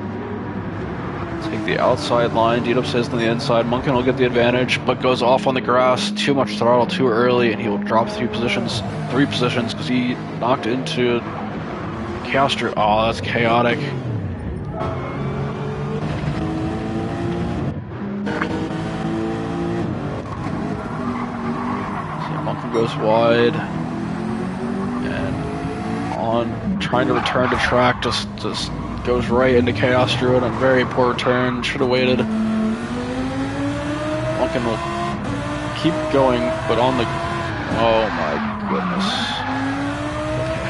Take the outside line, D-Dubs stays on the inside, Munkin will get the advantage, but goes off on the grass, too much throttle too early, and he will drop 3 positions because he knocked into Chaos Druid. Oh, that's chaotic. goes wide. And on trying to return to track, just goes right into Chaos Druid on very poor turn. Should have waited. Lunkin will keep going, but on the... Oh my goodness. Okay.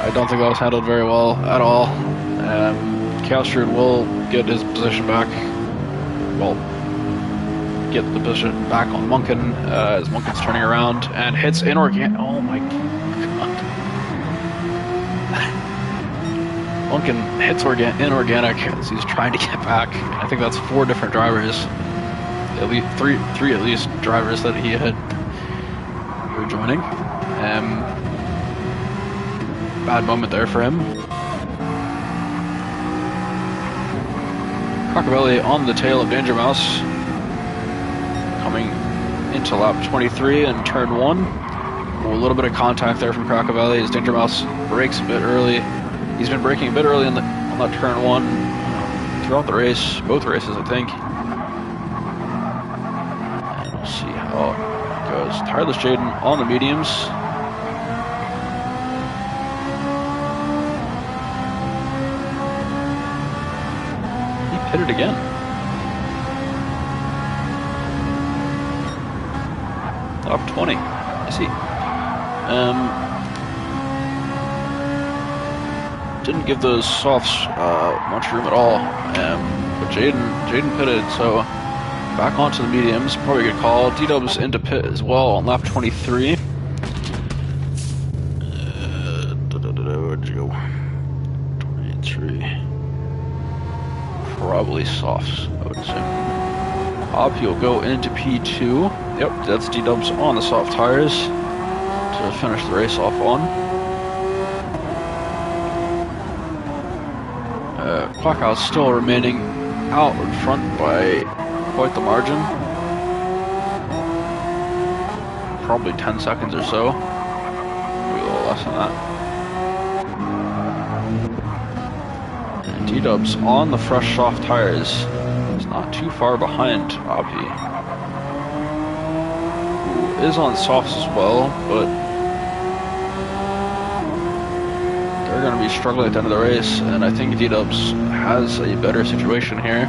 I don't think that was handled very well at all. Chaos Druid will get his position back. Well, get the position back on Munkin as Munkin's turning around and hits Inorganic. Oh my god. Munkin hits Inorganic as he's trying to get back. I think that's 4 different drivers. At least three at least drivers that he had rejoining. Bad moment there for him. Crocobelly on the tail of Danger Mouse. Coming into lap 23 and turn 1. A little bit of contact there from Crocobelly as Danger Mouse brakes a bit early. He's been braking a bit early on that turn 1 throughout the race, both races I think. And we'll see how it goes. Tireless Jaden on the mediums. He pitted again. Top 20. I see. Didn't give those softs much room at all. But Jaden pitted, so back onto the mediums. Probably a good call. D-Dub's into pit as well on lap 23. Where'd you go? 23. Probably softs, I would say. Up, you'll go into P2. Yep, that's D-Dubs on the soft tires to finish the race off on. Clockhouse still remaining out in front by quite the margin. Probably 10 seconds or so. Maybe a little less than that. And D-Dubs on the fresh soft tires. It's not too far behind Api, who is on softs as well, but they're going to be struggling at the end of the race, and I think D-Dubs has a better situation here.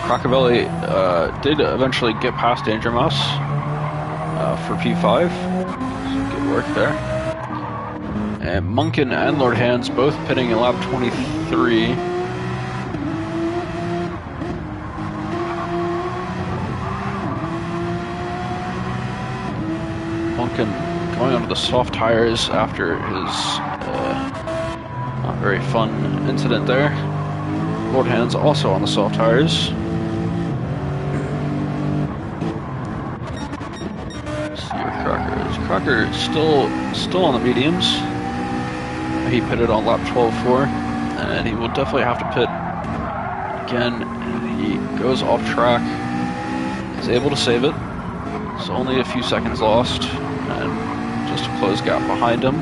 Crocobelly did eventually get past Danger Mouse for P5. Good work there. And Munkin and Lord Hands both pitting in lap 23. Munkin going onto the soft tires after his not very fun incident there. Lord Hands also on the soft tires. Let's see where Crocker is. Crocker still on the mediums. He pitted on lap 12.4, and he will definitely have to pit again. He goes off track. Is able to save it. It's only a few seconds lost, and just a close gap behind him.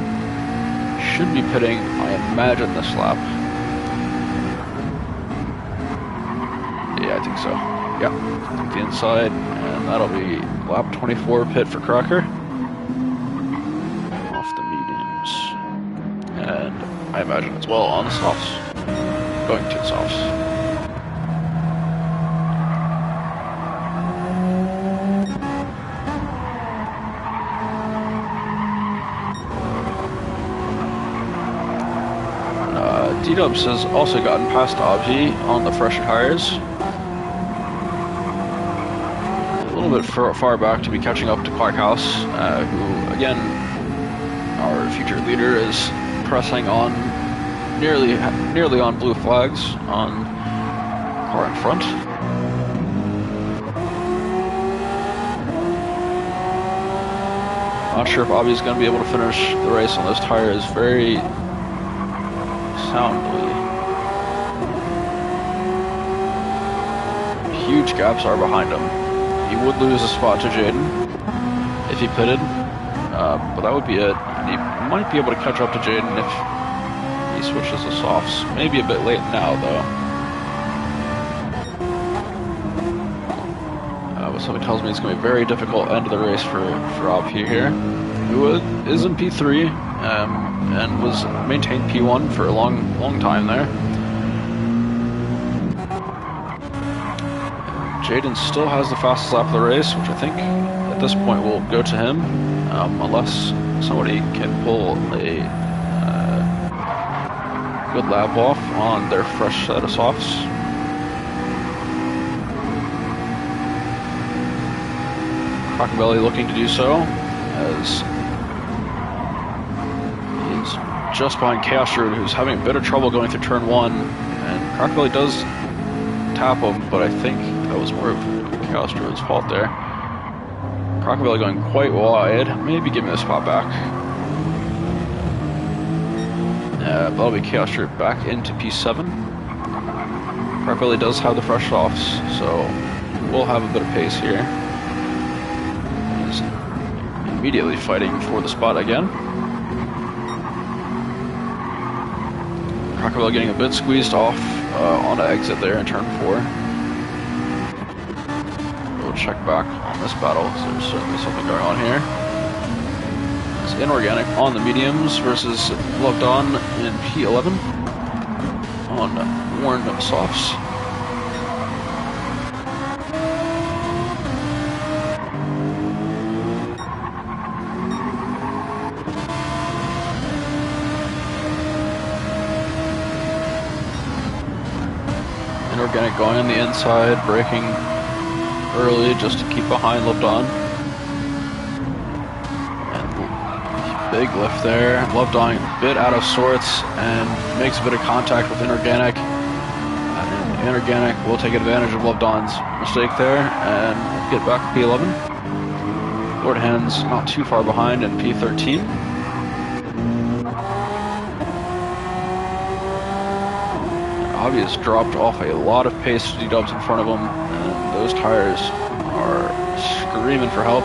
Should be pitting, I imagine, this lap. Yeah, I think so. Yeah, take the inside, and that'll be lap 24 pit for Crocker. Off the mediums. And I imagine as well on the softs. Going to the softs. D-Dubs has also gotten past Obji on the fresh tires. A little bit far back to be catching up to Clarkhouse, who, again, our future leader, is pressing on nearly on blue flags on car in front. Not sure if Obji's going to be able to finish the race on those tires very soundly. Huge gaps are behind him. He would lose a spot to Jaden if he pitted, but that would be it. And he might be able to catch up to Jaden if He switches to softs. Maybe a bit late now, though. But something tells me it's going to be a very difficult end of the race for AP here, who is in P3 and was maintained P1 for a long time there. Jaden still has the fastest lap of the race, which I think at this point will go to him, unless somebody can pull a good lap off on their fresh set of softs. Crockerbelly looking to do so, as he's just behind Chaos Druid, who's having a bit of trouble going through turn 1, and Crockerbelly does tap him, but I think that was more of Chaos Druid's fault there. Crockerbelly going quite wide, maybe giving the spot back. That'll be Chaos Druid back into P7. Crockerbelly does have the fresh softs, so we'll have a bit of pace here. He's immediately fighting for the spot again. Crockerbelly getting a bit squeezed off on an exit there in turn 4. We'll check back on this battle, so there's certainly something going on here. It's Inorganic on the mediums versus Loved On in P11 on worn softs. Inorganic going on the inside, braking early just to keep behind Loved On. And big lift there. Loved On a bit out of sorts and makes a bit of contact with Inorganic. And Inorganic will take advantage of Loved On's mistake there and get back to P11. Lord Hands not too far behind in P13. Avi has dropped off a lot of pace to D-dubs in front of him, and those tires are screaming for help.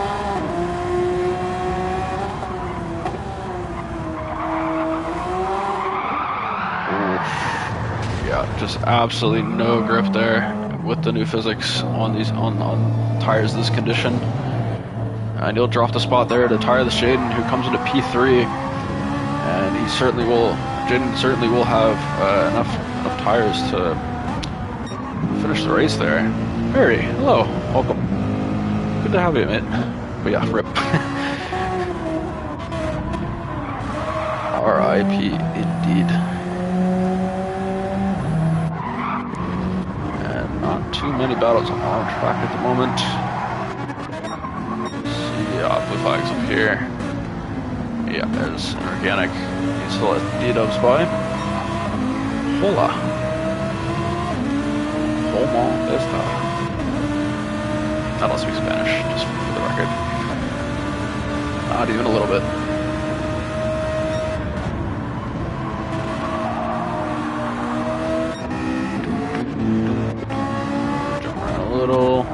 Oof. Yeah, just absolutely no grip there with the new physics on these on tires this condition. And he'll drop the spot there to Tireless Jaden, who comes into P3, and he certainly will. Jaden certainly will have enough tires to finish the race there. Harry, hello, welcome. Good to have you, mate. But yeah, rip. R.I.P. indeed. And not too many battles on track at the moment. See, blue flags up here. Yeah, there's Inorganic. He's still at D-dubs by. Hola. Como esta? I don't speak Spanish, just for the record. Not even a little bit. Jump around a little.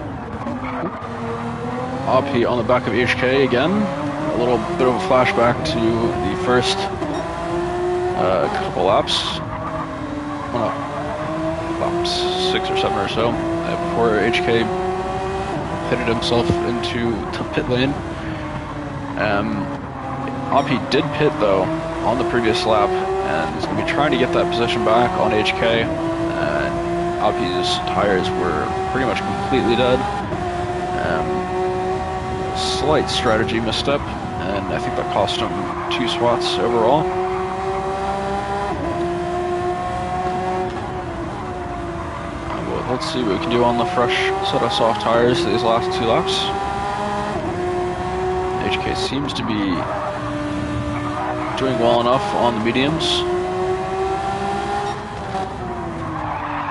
AP on the back of HK again. A little bit of a flashback to the first couple laps. Well, no, laps 6 or 7 or so, before HK pitted himself into the pit lane. AP did pit though on the previous lap, and he's going to be trying to get that position back on HK. And AP's tires were pretty much completely dead. Slight strategy misstep, and I think that cost him 2 spots overall. Let's see what we can do on the fresh set of soft tires these last 2 laps. HK seems to be doing well enough on the mediums.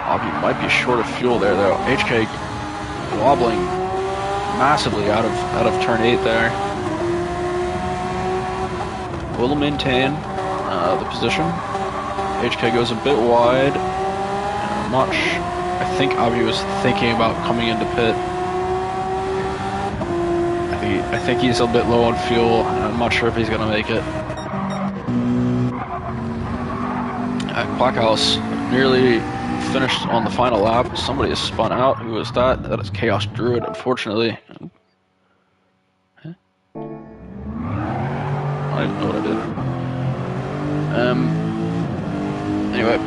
Avi might be short of fuel there though. HK wobbling massively out of turn 8 there. Will maintain the position. HK goes a bit wide. I'm not sure. I think Avi was thinking about coming into pit. I think he's a bit low on fuel, and I'm not sure if he's going to make it. Quackhouse nearly finished on the final lap. Somebody has spun out. Who is that? That is Chaos Druid, unfortunately. Huh? I don't even know what I did. Anyway.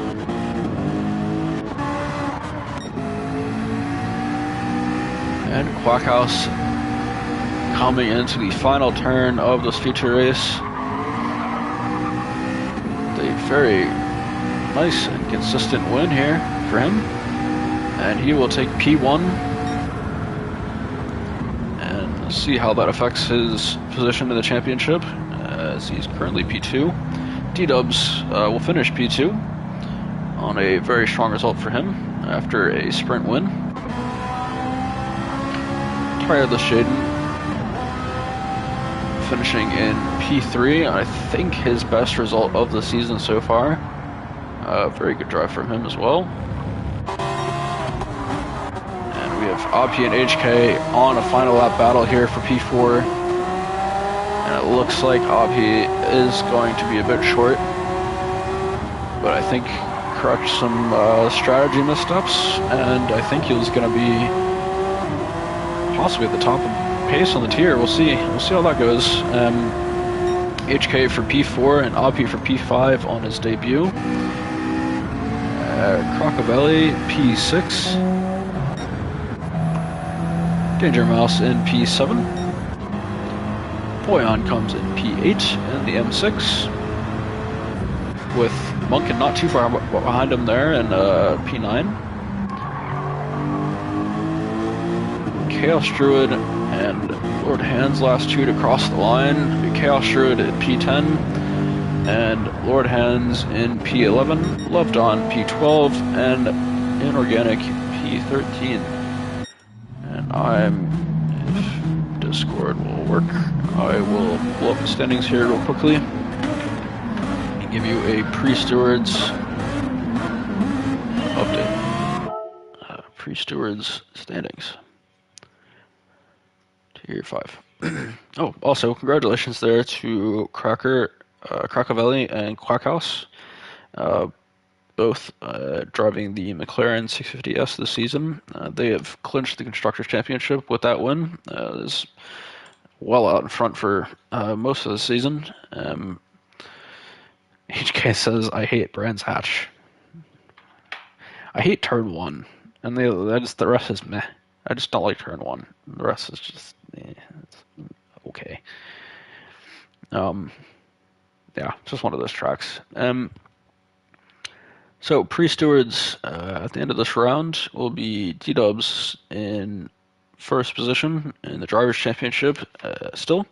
And Quackhouse coming into the final turn of this feature race. A very nice and consistent win here for him. And he will take P1. And let's see how that affects his position in the championship, as he's currently P2. D-Dubs will finish P2 on a very strong result for him after a sprint win. Tireless Shaden finishing in P3, I think his best result of the season so far. Very good drive from him as well. And we have Obpi and HK on a final lap battle here for P4. And it looks like Obpi is going to be a bit short. But I think correct some strategy missteps, and I think he was going to be possibly at the top of pace on the tier. We'll see how that goes. HK for P4 and Obpi for P5 on his debut. Crocavelli P6. Danger Mouse in P7. Boyan comes in P8 in the M6, with Munkin not too far behind him there in P9. Chaos Druid and Lord Hands last two to cross the line. Chaos Druid at P10 and Lord Hands in P11. Loved on P12 and Inorganic P13. And if Discord will work, I will pull up the standings here real quickly and give you a pre-stewards update. Pre-stewards standings. Tier 5. Oh, also, congratulations there to Crocavelli and Quackhouse. Both driving the McLaren 650S this season. They have clinched the Constructors' Championship with that win. Is well out in front for most of the season. HK says, I hate Brands Hatch. I hate turn 1. And the rest is meh. I just don't like turn 1. The rest is just it's okay. Yeah, just one of those tracks. So pre-stewards at the end of this round will be D-Dubs in first position in the Drivers' Championship still,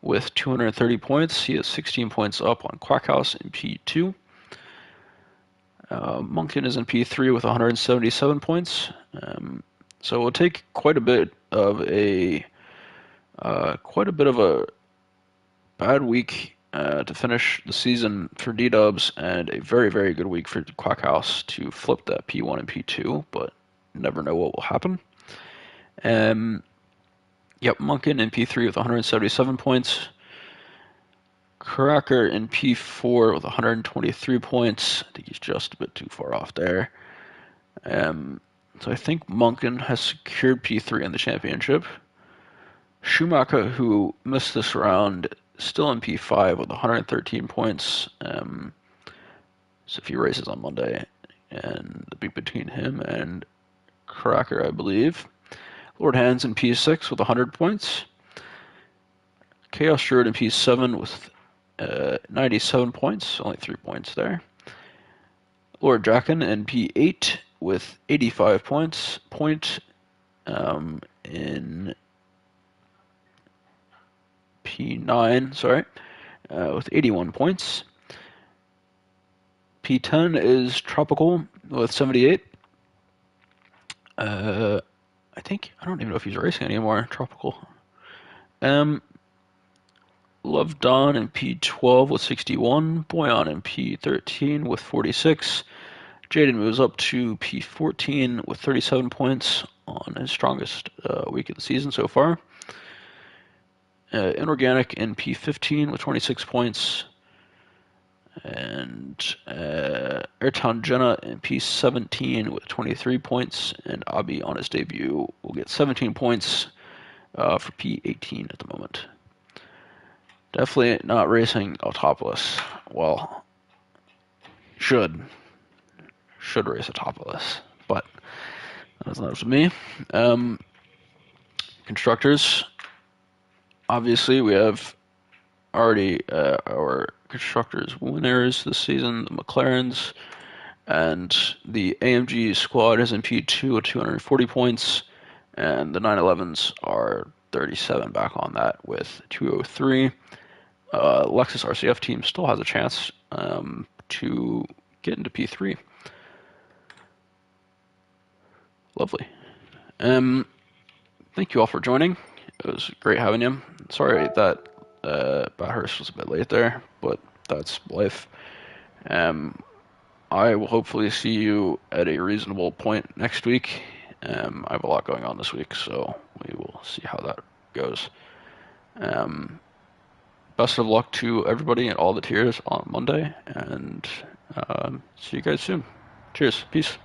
with 230 points. He has 16 points up on Quackhouse in P2. Munkin is in P3 with 177 points. So it will take quite a bit of a bad week to finish the season for D-Dubs, and a very, very good week for Quackhouse to flip that P1 and P2, but never know what will happen. Yep, Munkin in P3 with 177 points. Cracker in P4 with 123 points. I think he's just a bit too far off there. So I think Munkin has secured P3 in the championship. Schumacher, who missed this round, still in P5 with 113 points. So if he races on Monday, and the beat between him and Cracker, I believe. Lord Hands in P6 with 100 points. Chaos Druid in P7 with 97 points, only 3 points there. Lord Draken in P8 with 85 points. In P9, sorry, with 81 points. P10 is Tropical with 78. I don't even know if he's racing anymore, Tropical. Love Dawn in P12 with 61. Boyan in P13 with 46. Jaden moves up to P14 with 37 points on his strongest week of the season so far. Inorganic in P15 with 26 points. And Airtown Jenna in P17 with 23 points, and Abi on his debut will get 17 points for P18 at the moment. Definitely not racing Autopolis. Well, should race Autopolis, but that's not up to me. Constructors, obviously we have already our constructors winners this season, the McLarens, and the AMG squad is in P2 with 240 points, and the 911s are 37 back on that with 203. Lexus RCF team still has a chance to get into P3. Lovely. Thank you all for joining. It was great having you. Sorry that Bathurst was a bit late there, but that's life. I will hopefully see you at a reasonable point next week. I have a lot going on this week, so we will see how that goes. Best of luck to everybody and all the tiers on Monday, and see you guys soon. Cheers. Peace.